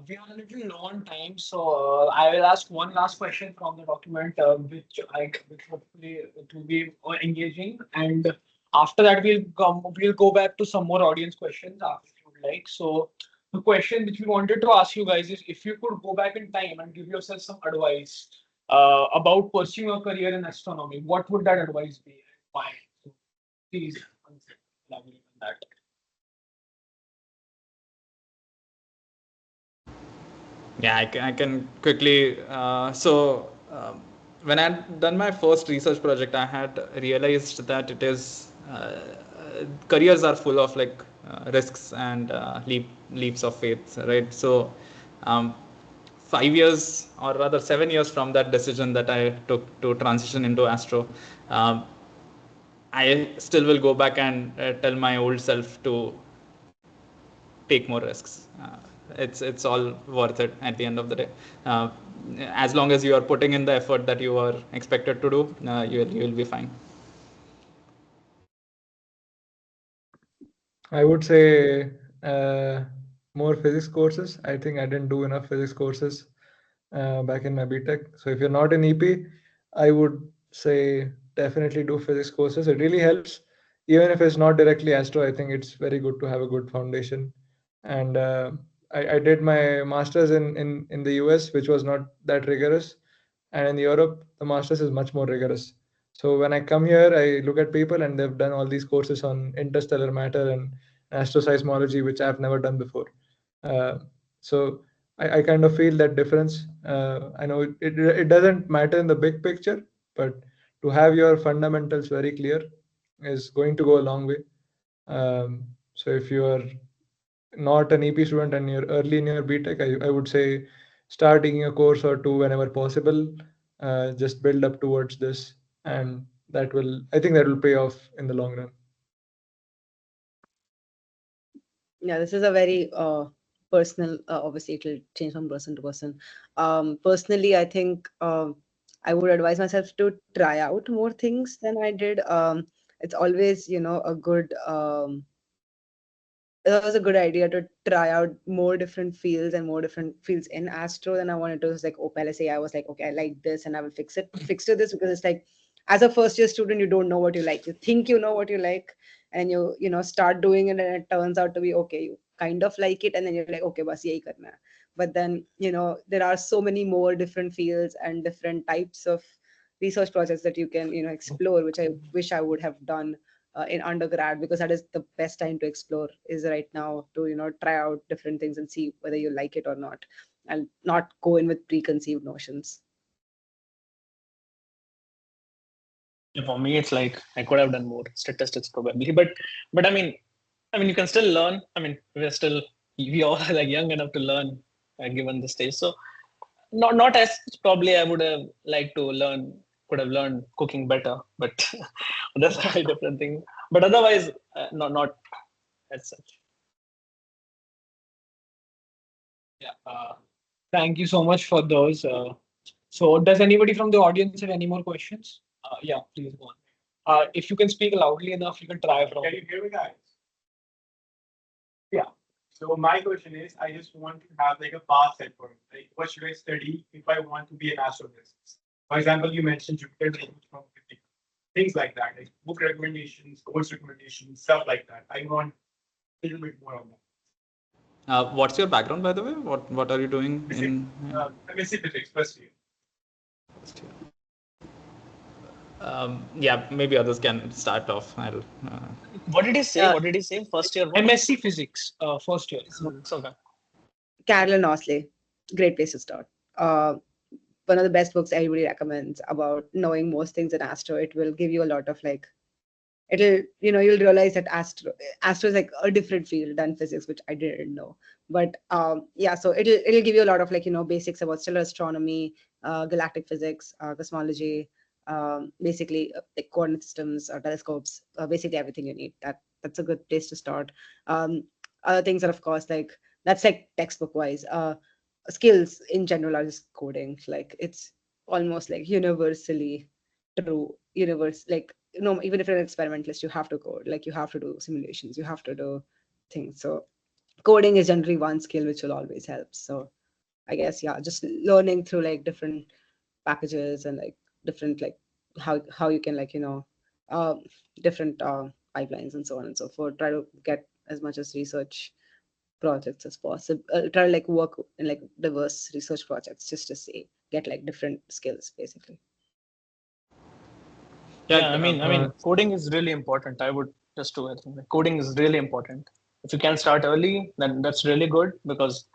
we are a little low on time, so I will ask one last question from the document, which hopefully it will be engaging, and after that we'll go back to some more audience questions if you would like. So the question which we wanted to ask you guys is, if you could go back in time and give yourself some advice about pursuing a career in astronomy, what would that advice be and why? So please elaborate on that. Yeah, I can quickly. When I had done my first research project, I had realized that it is careers are full of like risks and leaps of faith, right? So, 5 years or rather 7 years from that decision that I took to transition into astro, um, I still will go back and tell my old self to take more risks. It's all worth it at the end of the day. Uh, as long as you are putting in the effort that you are expected to do, you'll be fine. I would say more physics courses. I think I didn't do enough physics courses back in my BTech. So if you're not in EP, I would say definitely do physics courses. It really helps, even if it's not directly astro. I think it's very good to have a good foundation. And I did my masters in the US, which was not that rigorous, and in Europe, the masters is much more rigorous. So when I come here, I look at people and they've done all these courses on interstellar matter and astroseismology, which I've never done before. So I kind of feel that difference. I know it doesn't matter in the big picture, but to have your fundamentals very clear is going to go a long way. So if you are not an EP student and you're early in your BTech, I would say start taking a course or two whenever possible. Just build up towards this, and I think that will pay off in the long run. Yeah, this is a very personal, obviously it will change from person to person. Personally, I think I would advise myself to try out more things than I did. It's always, a good it was a good idea to try out more different fields and more different fields in astro than I wanted to. It was like, okay, let's say I was like, okay, I like this and I will fix to this, because it's like, as a first year student, you don't know what you like. You think you know what you like, and start doing it, and it turns out to be okay. You kind of like it, and then you're like, okay, bas yahi karna hai. But then, there are so many more different fields and different types of research projects that you can, explore, which I wish I would have done in undergrad, because that is the best time to explore, is right now, to try out different things and see whether you like it or not, and not go in with preconceived notions. For me, it's like I could have done more statistics probably, but I mean you can still learn. I mean, we all are like young enough to learn, given the stage. So not as probably I would have liked to learn, could have learned cooking better, but that's a very different thing. But otherwise, not as such. Yeah. Thank you so much for those. So does anybody from the audience have any more questions? Yeah, please go on. If you can speak loudly enough, you can try from. Can you hear me, guys? Yeah. So my question is, I just want to have like a path set for me. Like, what should I study if I want to be an astrophysicist? For example, you mentioned Jupiter, things like that, like book recommendations, course recommendations, stuff like that. I want a little bit more on that. What's your background, by the way? What are you doing in? MSc Physics, first year. First year. Yeah, maybe others can start off. What did he say? What did he say? First year? What? MSc Physics, first year. Okay. Carolyn Osley, great place to start. One of the best books everybody recommends about knowing most things in astro. It will give you a lot of like, you'll realize that astro is like a different field than physics, which I didn't know. But yeah, so it'll give you a lot of like, basics about stellar astronomy, galactic physics, cosmology, basically like coordinate systems, telescopes, basically everything you need. That's a good place to start. Other things are, of course, like, that's like textbook wise. skills in general are just coding. Like it's almost like universally true. Like even if you're an experimentalist, you have to code. Like you have to do simulations, you have to do things. So coding is generally one skill which will always help. So I guess yeah, just learning through like different packages and like different like how you can like um, different pipelines and so on and so forth. Try to get as much as research projects as possible. Try to like work in like diverse research projects just to say get like different skills basically. Yeah, I mean, uh, coding is really important. I would just do it. Like, coding is really important. If you can start early, then that's really good because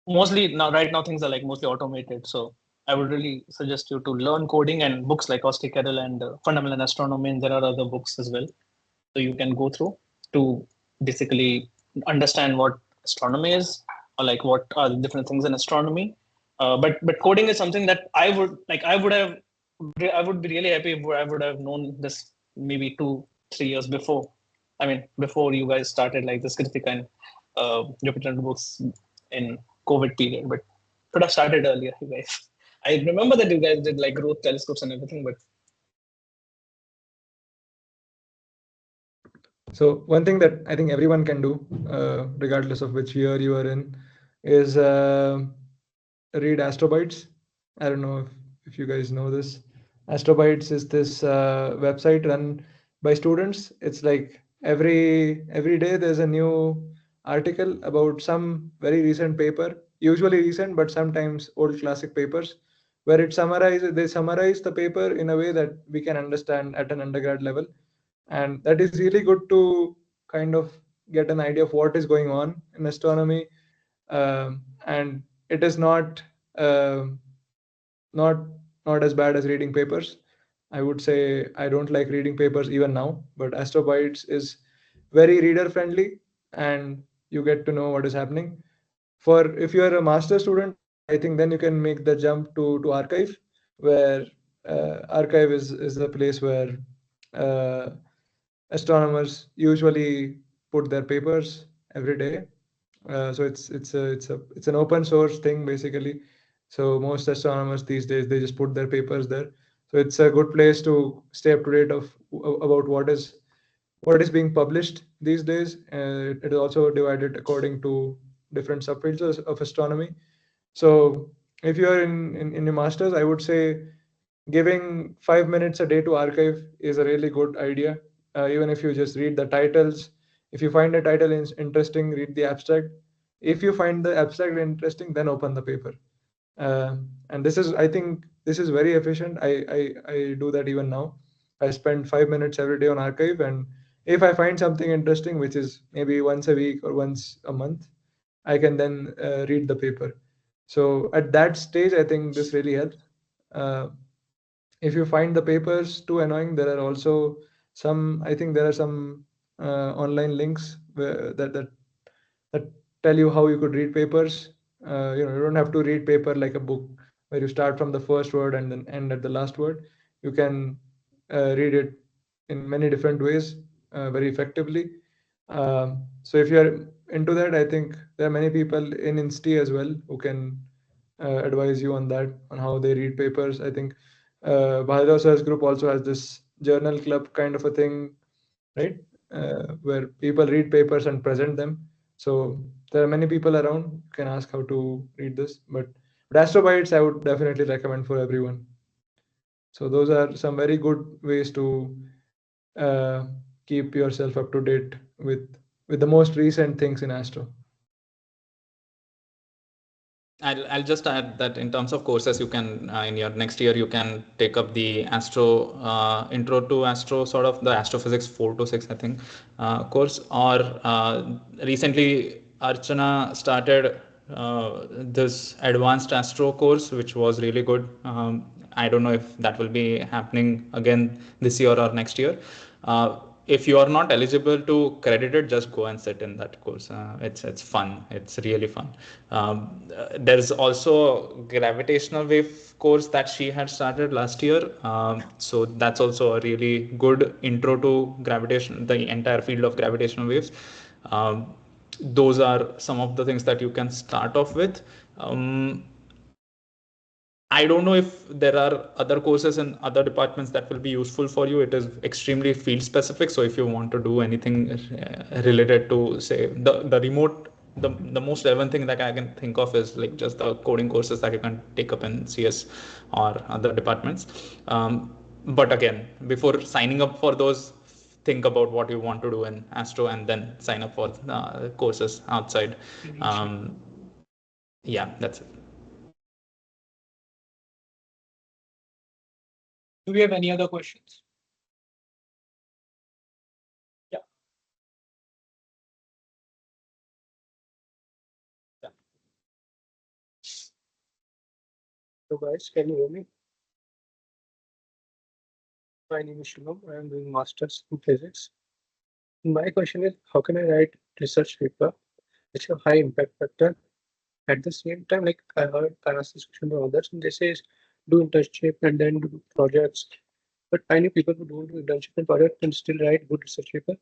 mostly now, right now, things are like mostly automated. So I would really suggest you to learn coding and books like Austin Carroll and Fundamental Astronomy, and there are other books as well. So you can go through to basically understand what astronomy is or like what are the different things in astronomy. But coding is something that I would be really happy if I would have known this maybe 2 3 years before. I mean, before you guys started like this Kritika and Jupyter books in COVID period, but could have started earlier, you guys. I remember that you guys did like growth telescopes and everything, but So one thing that I think everyone can do, regardless of which year you are in, is read Astrobytes. I don't know if you guys know this. Astrobytes is this website run by students. It's like every day there's a new article about some very recent paper, usually recent, but sometimes old classic papers, where they summarize the paper in a way that we can understand at an undergrad level, and that is really good to kind of get an idea of what is going on in astronomy. And it is um not not as bad as reading papers. I would say I don't like reading papers even now, but Astrobytes is very reader friendly, and you get to know what is happening. For if you are a master student, I think then you can make the jump to archive, where archive is a place where uh, astronomers usually put their papers every day. So it's an open source thing basically. So most astronomers these days they just put their papers there. So it's a good place to stay up to date about what is being published these days. It is also divided according to different subfields of astronomy. So if you are in your masters, I would say giving 5 minutes a day to archive is a really good idea. Even if you just read the titles, if you find a title is interesting, read the abstract. If you find the abstract interesting, then open the paper. And I think this is very efficient. I do that even now. I spend 5 minutes every day on archive, and if I find something interesting, which is maybe once a week or once a month, I can then read the paper. So at that stage, I think this really helps. Uh, if you find the papers too annoying, there are also I think there are some online links that tell you how you could read papers. You don't have to read paper like a book where you start from the first word and then end at the last word. You can read it in many different ways very effectively. So if you're into that, I think there are many people in Insti as well who can advise you on that, on how they read papers. I think Bhadrav Sir's group also has this journal club kind of a thing, right? Where people read papers and present them. So there are many people around. You can ask how to read this, but Astrobytes I would definitely recommend for everyone. So those are some very good ways to uh, keep yourself up to date with the most recent things in astro. I'll just add that in terms of courses, you can in your next year you can take up the astro intro to astro, sort of the astrophysics 4 to 6 I think course, or recently Archana started this advanced astro course, which was really good. I don't know if that will be happening again this year or next year. If you are not eligible to credit it, just go and sit in that course. It's fun. It's really fun. There's also gravitational wave course that she had started last year. So that's also a really good intro to gravitation, the entire field of gravitational waves. Um, those are some of the things that you can start off with. I don't know if there are other courses in other departments that will be useful for you. It is extremely field specific. So if you want to do anything related to, say, the remote, the most relevant thing that I can think of is like just the coding courses that you can take up in CS or other departments. But again, before signing up for those, think about what you want to do in Astro and then sign up for courses outside. Yeah, that's it. Do we have any other questions? Yeah. So guys, can you hear me? My name is Shubham. I am doing masters in physics. My question is, how can I write research paper which have high impact factor? At the same time, like I heard I asked this question to others, and they say do internship and then do projects. But I know people who don't do internship and project and still write good research paper.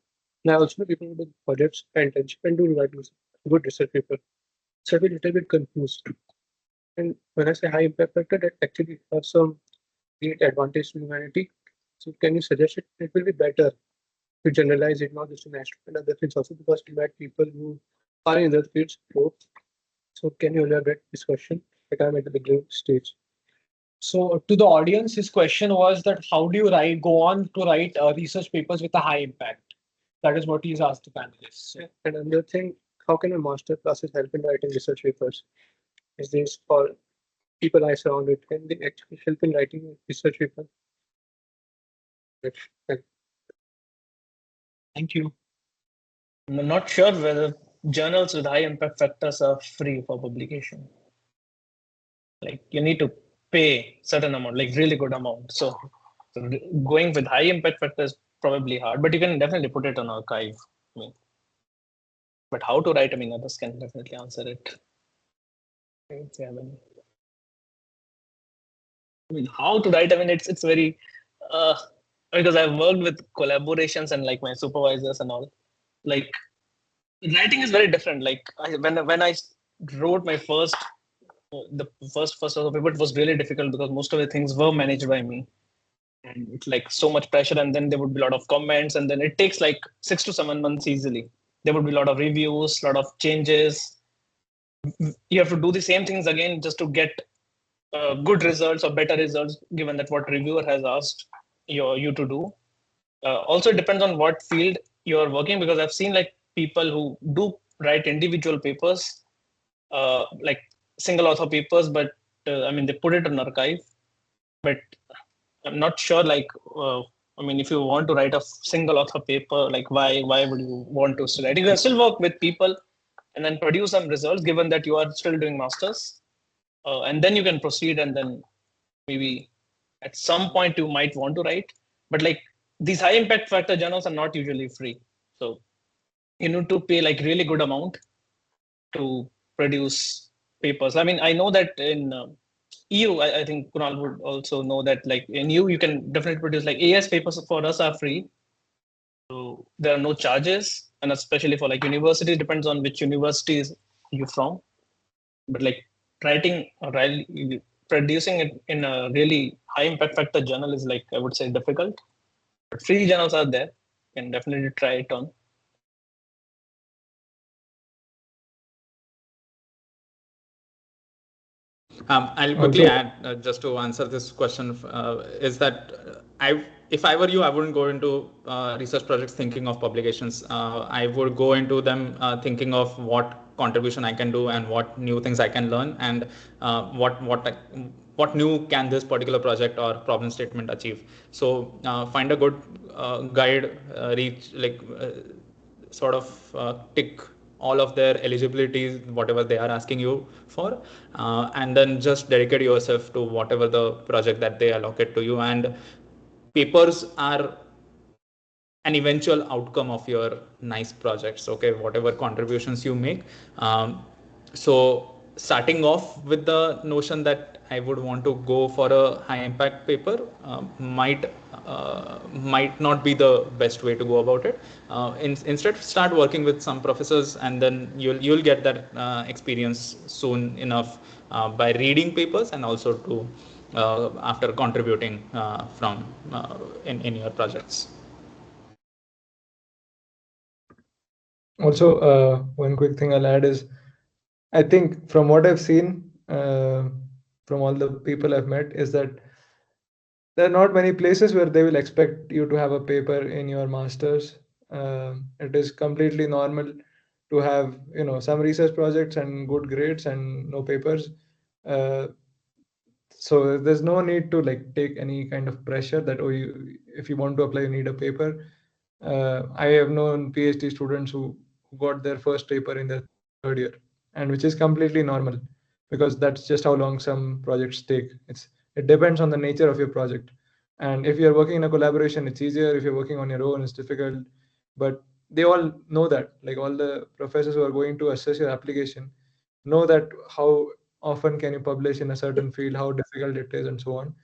And I also know people who do projects and internship and do write good research paper. So I'm a little bit confused. And when I say high impact factor, that actually has some great advantage to humanity. So can you suggest it? It will be better to generalize it, not just in astro and other fields also, because we met people who are in other fields both. So can you elaborate this question? Like I'm at the beginning stage. So to the audience, his question was that how do you go on to write research papers with a high impact? That is what he's asked the panelists. So, And another thing, how can a master classes help in writing research papers? Is this for people I surround with? Can they actually help in writing research papers? thank you. I'm not sure whether journals with high impact factors are free for publication. Like you need to pay certain amount, like really good amount. So going with high impact factor is probably hard, but you can definitely put it on archive. I mean, but how to write? I mean, others can definitely answer it. If you have any. I mean, how to write? I mean, it's very because I've worked with collaborations and like my supervisors and all. Like writing is very different. Like when I wrote my first the first of paper, it was really difficult because most of the things were managed by me, and it's like so much pressure. And then there would be a lot of comments, and then it takes like 6 to 7 months easily. There would be a lot of reviews, a lot of changes. You have to do the same things again just to get good results or better results, given that what reviewer has asked you to do. Also, it depends on what field you're working, because I've seen like people who do write individual papers, like single author papers, but I mean, they put it on archive. But I'm not sure, like, I mean, if you want to write a single author paper, like, why would you want to still write? You can still work with people and then produce some results, given that you are still doing masters, and then you can proceed, and then maybe at some point you might want to write. But like these high impact factor journals are not usually free, so you need to pay like really good amount to produce papers. I mean, I know that in EU, I think Kunal would also know that like in EU, you can definitely produce like AS papers for us are free. So there are no charges. And especially for like universities, depends on which universities you're from. But like writing or producing it in a really high impact factor journal is like, I would say, difficult. But free journals are there. You can definitely try it on. I'll quickly add just to answer this question is that if I were you, I wouldn't go into research projects thinking of publications. I would go into them thinking of what contribution I can do and what new things I can learn, and what new can this particular project or problem statement achieve. So find a good guide, reach like sort of tick all of their eligibilities, whatever they are asking you for, and then just dedicate yourself to whatever the project that they allocate to you. And papers are an eventual outcome of your nice projects, okay, whatever contributions you make. So starting off with the notion that I would want to go for a high impact paper might might not be the best way to go about it. Instead, start working with some professors, and then you'll get that experience soon enough by reading papers, and also to after contributing from in your projects. Also, one quick thing I'll add is, I think from what I've seen, from all the people I've met, is that there are not many places where they will expect you to have a paper in your masters. It is completely normal to have, some research projects and good grades and no papers. Uh, so there's no need to like take any kind of pressure that, oh, if you want to apply, you need a paper. I have known PhD students who got their first paper in their third year, and which is completely normal, because that's just how long some projects take. It depends on the nature of your project, and if you're working in a collaboration, it's easier. If you're working on your own, it's difficult. But they all know that, like all the professors who are going to assess your application know that how often can you publish in a certain field, how difficult it is, and so on.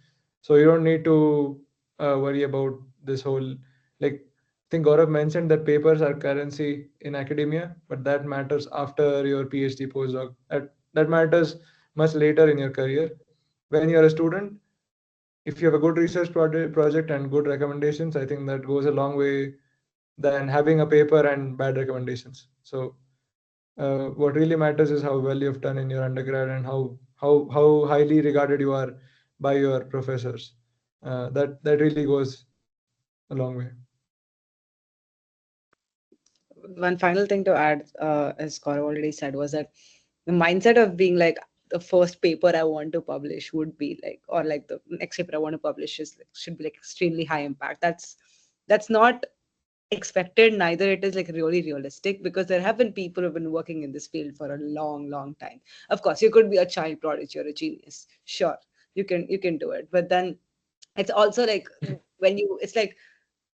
So you don't need to worry about this whole, like, I think Gaurav mentioned that papers are currency in academia, but that matters after your PhD postdoc. That matters much later in your career. When you're a student, if you have a good research project and good recommendations, I think that goes a long way than having a paper and bad recommendations. So what really matters is how well you've done in your undergrad, and how highly regarded you are by your professors. That really goes a long way. One final thing to add, as Gaurav already said, was that the mindset of being like, the first paper I want to publish would be like, or like the next paper I want to publish is like, should be like extremely high impact. That's not expected, neither it is like really realistic, because there have been people who've been working in this field for a long time. Of course, you could be a child prodigy or a genius, sure, you can do it, but then it's also like, when you it's like,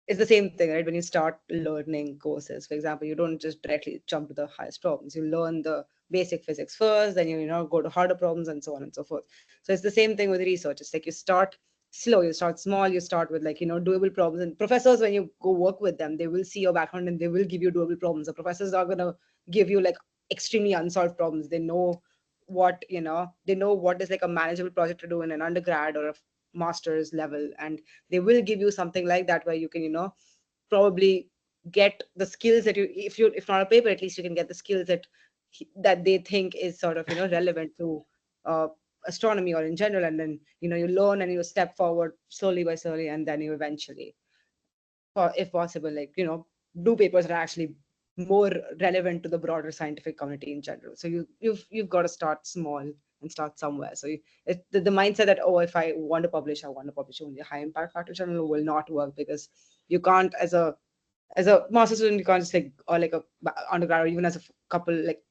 it's the same thing, right? When you start learning courses, for example, you don't just directly jump to the highest problems. You learn the basic physics first, then you go to harder problems, and so on and so forth. So it's the same thing with research. It's like you start slow, you start small, you start with like, doable problems. And professors, when you go work with them, they will see your background and they will give you doable problems. The professors are gonna give you like extremely unsolved problems. They know what is like a manageable project to do in an undergrad or a master's level, and they will give you something like that, where you can probably get the skills that if not a paper, at least you can get the skills that they think is sort of relevant to uh, astronomy or in general. And then you learn and you step forward slowly by slowly, and then you eventually, if possible, like do papers that are actually more relevant to the broader scientific community in general. So you've got to start small and start somewhere. So the mindset that, oh, if I want to publish, I want to publish only a high impact factor journal, will not work, because you can't, as a master student, you can't just like, or like a undergrad, or even as a couple like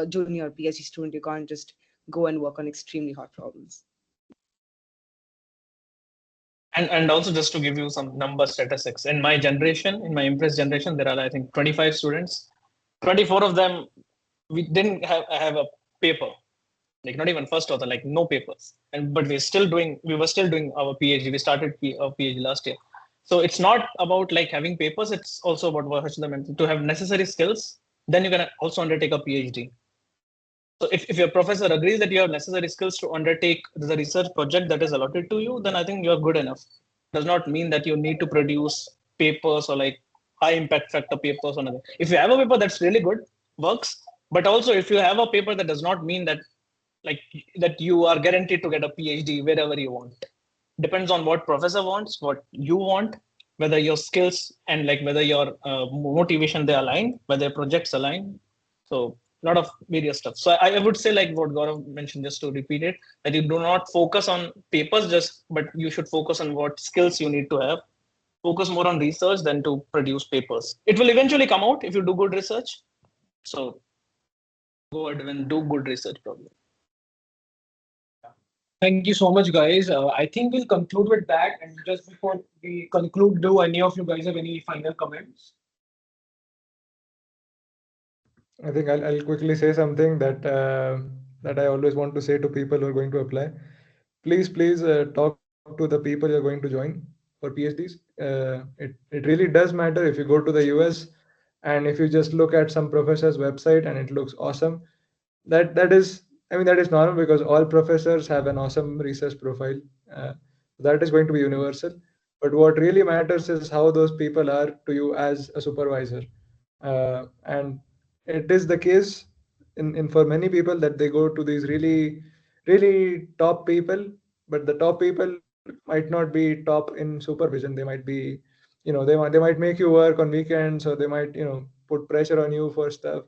junior PhD student, you can't just go and work on extremely hard problems. And also, just to give you some number statistics, in my generation, in my Impress generation, there are, I think, 25 students. 24 of them, we didn't have a paper, like not even first author, like no papers. And but we were still doing our PhD. We started our PhD last year. So it's not about like having papers. It's also about what Harshita mentioned, to have necessary skills. Then you can also undertake a PhD. So if your professor agrees that you have necessary skills to undertake the research project that is allotted to you, then I think you're good enough. Does not mean that you need to produce papers or like high impact factor papers or nothing. If you have a paper that's really good, works. But also, if you have a paper, that does not mean that like that you are guaranteed to get a PhD wherever you want. Depends on what professor wants, what you want, whether your skills and like whether your motivation they align, whether projects align. So a lot of various stuff. So I would say, like what Gaurav mentioned, just to repeat it, that you do not focus on papers just, but you should focus on what skills you need to have. Focus more on research than to produce papers. It will eventually come out if you do good research. So go ahead and do good research probably. Thank you so much, guys. I think we'll conclude with that. And just before we conclude, do any of you guys have any final comments? I think I'll quickly say something that I always want to say to people who are going to apply. Please, talk to the people you're going to join. for PhDs. It really does matter if you go to the US and if you just look at some professor's website and it looks awesome. That is, I mean, that is normal because all professors have an awesome research profile. Uh, that is going to be universal. But what really matters is how those people are to you as a supervisor. And it is the case in for many people that they go to these really top people, but the top people might not be top in supervision. They might be, they might make you work on weekends, or they might, put pressure on you for stuff.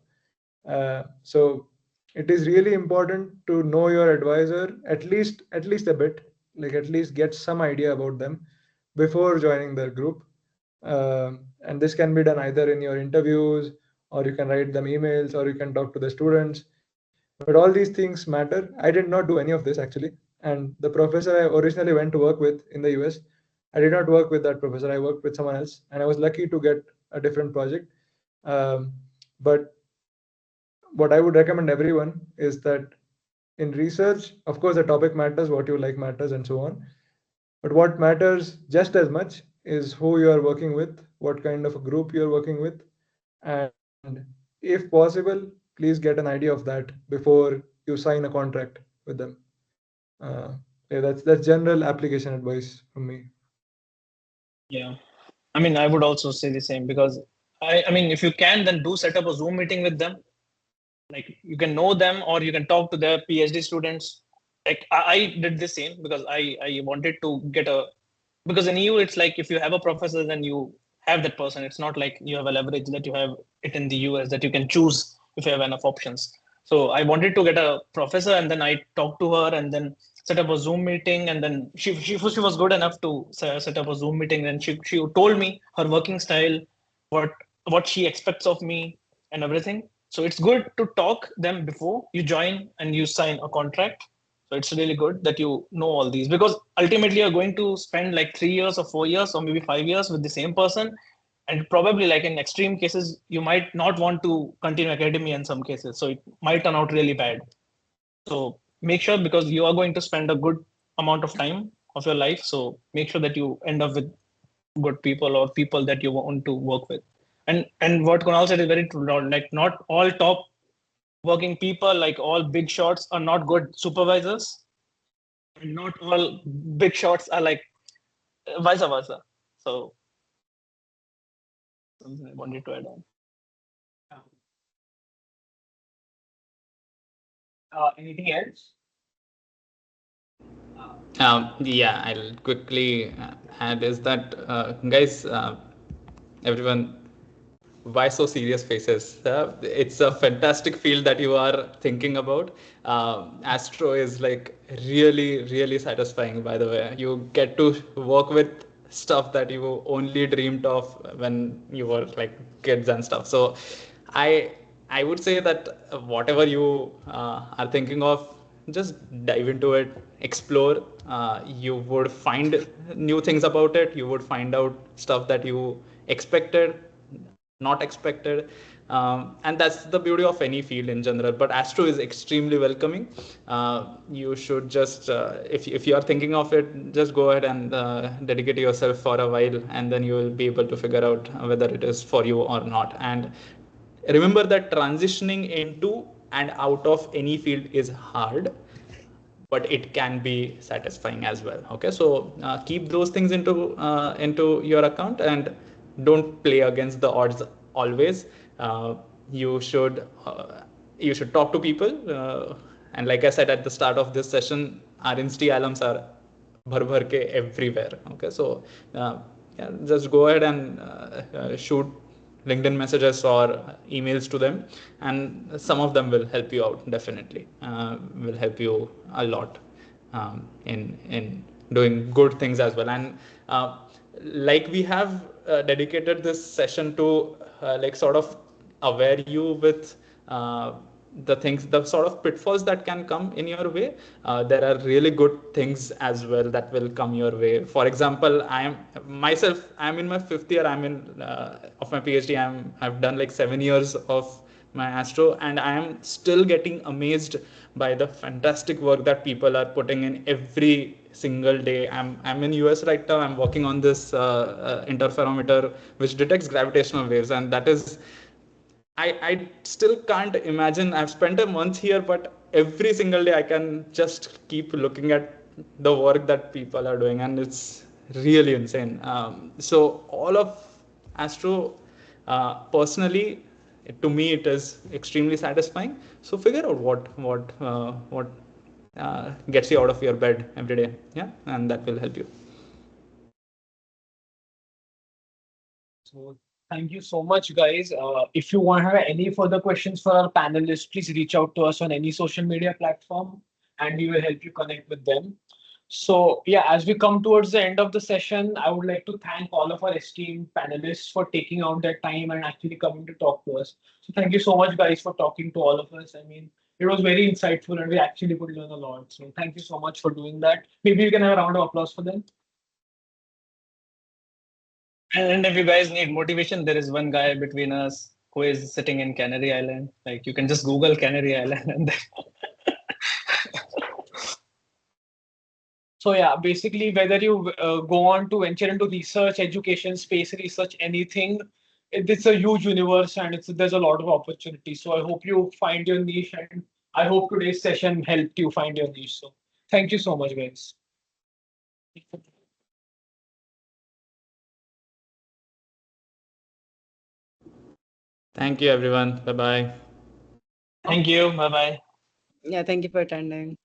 So it is really important to know your advisor at least a bit, like at least get some idea about them before joining their group. And this can be done either in your interviews, or you can write them emails, or you can talk to the students. But all these things matter. I did not do any of this actually. And the professor I originally went to work with in the US, I did not work with that professor. I worked with someone else, and I was lucky to get a different project. But what I would recommend everyone is that in research, of course, the topic matters, what you like matters, and so on. But what matters just as much is who you are working with, what kind of a group you're working with, and if possible, please get an idea of that before you sign a contract with them. Uh, yeah, that's general application advice from me. Yeah. I mean, I would also say the same because I mean, if you can, then do set up a Zoom meeting with them. Like you can know them or you can talk to their PhD students. Like I did the same because I wanted to get a, because in EU it's like if you have a professor then you have that person. It's not like you have a leverage that you have it in the US that you can choose if you have enough options. So I wanted to get a professor and then I talked to her and then set up a Zoom meeting, and then she was good enough to set up a Zoom meeting. And she told me her working style, what what she expects of me and everything. So it's good to talk them before you join and you sign a contract. So it's really good that you know all these, because ultimately you're going to spend like 3 years or 4 years or maybe 5 years with the same person. And probably like in extreme cases, you might not want to continue academia in some cases. So it might turn out really bad. So make sure, because you are going to spend a good amount of time of your life. So make sure that you end up with good people or people that you want to work with. And what Kunal said is very true. Like not all top working people, like all big shots, are not good supervisors, and not all big shots are like vice versa. So something I wanted to add on. Anything else? Yeah, I'll quickly add is that, guys, everyone, why so serious faces? It's a fantastic field that you are thinking about. Astro is like really satisfying, by the way. You get to work with stuff that you only dreamed of when you were like kids and stuff. So I I would say that whatever you are thinking of, just dive into it, explore. You would find new things about it. You would find out stuff that you expected, not expected. And that's the beauty of any field in general. But Astro is extremely welcoming. You should just, if you are thinking of it, just go ahead and dedicate yourself for a while, and then you will be able to figure out whether it is for you or not. And remember that transitioning into and out of any field is hard, but it can be satisfying as well. Okay, so keep those things into your account, and don't play against the odds always. uh, you should uh, you should talk to people, and like I said at the start of this session, our insta alums are bhar ke everywhere. Okay, so yeah, just go ahead and shoot LinkedIn messages or emails to them, and some of them will help you out. Definitely, will help you a lot in doing good things as well. And like we have dedicated this session to like sort of aware you with the things, the sort of pitfalls that can come in your way. There are really good things as well that will come your way. For example, I'm in my fifth year. I'm in of my PhD. I've done like 7 years of my astro, and I am still getting amazed by the fantastic work that people are putting in every single day. I'm in US right now. I'm working on this interferometer which detects gravitational waves, and that is, I still can't imagine. I've spent a month here, but every single day I can just keep looking at the work that people are doing, and it's really insane. So all of astro, personally, to me, it is extremely satisfying. So figure out what gets you out of your bed every day, yeah, and that will help you. So thank you so much, guys. If you want to have any further questions for our panelists, please reach out to us on any social media platform and we will help you connect with them. So yeah, as we come towards the end of the session, I would like to thank all of our esteemed panelists for taking out their time and actually coming to talk to us. So thank you so much, guys, for talking to all of us. I mean, it was very insightful and we actually could learn a lot. So thank you so much for doing that. Maybe we can have a round of applause for them. And if you guys need motivation, there is one guy between us who is sitting in Canary Island. Like, you can just Google Canary Island and then So yeah, basically, whether you go on to venture into research, education, space research, anything, it's a huge universe and there's a lot of opportunity. So I hope you find your niche, and I hope today's session helped you find your niche. So thank you so much, guys. Thank you, everyone. Bye bye. thank you. Bye bye. Yeah, thank you for attending.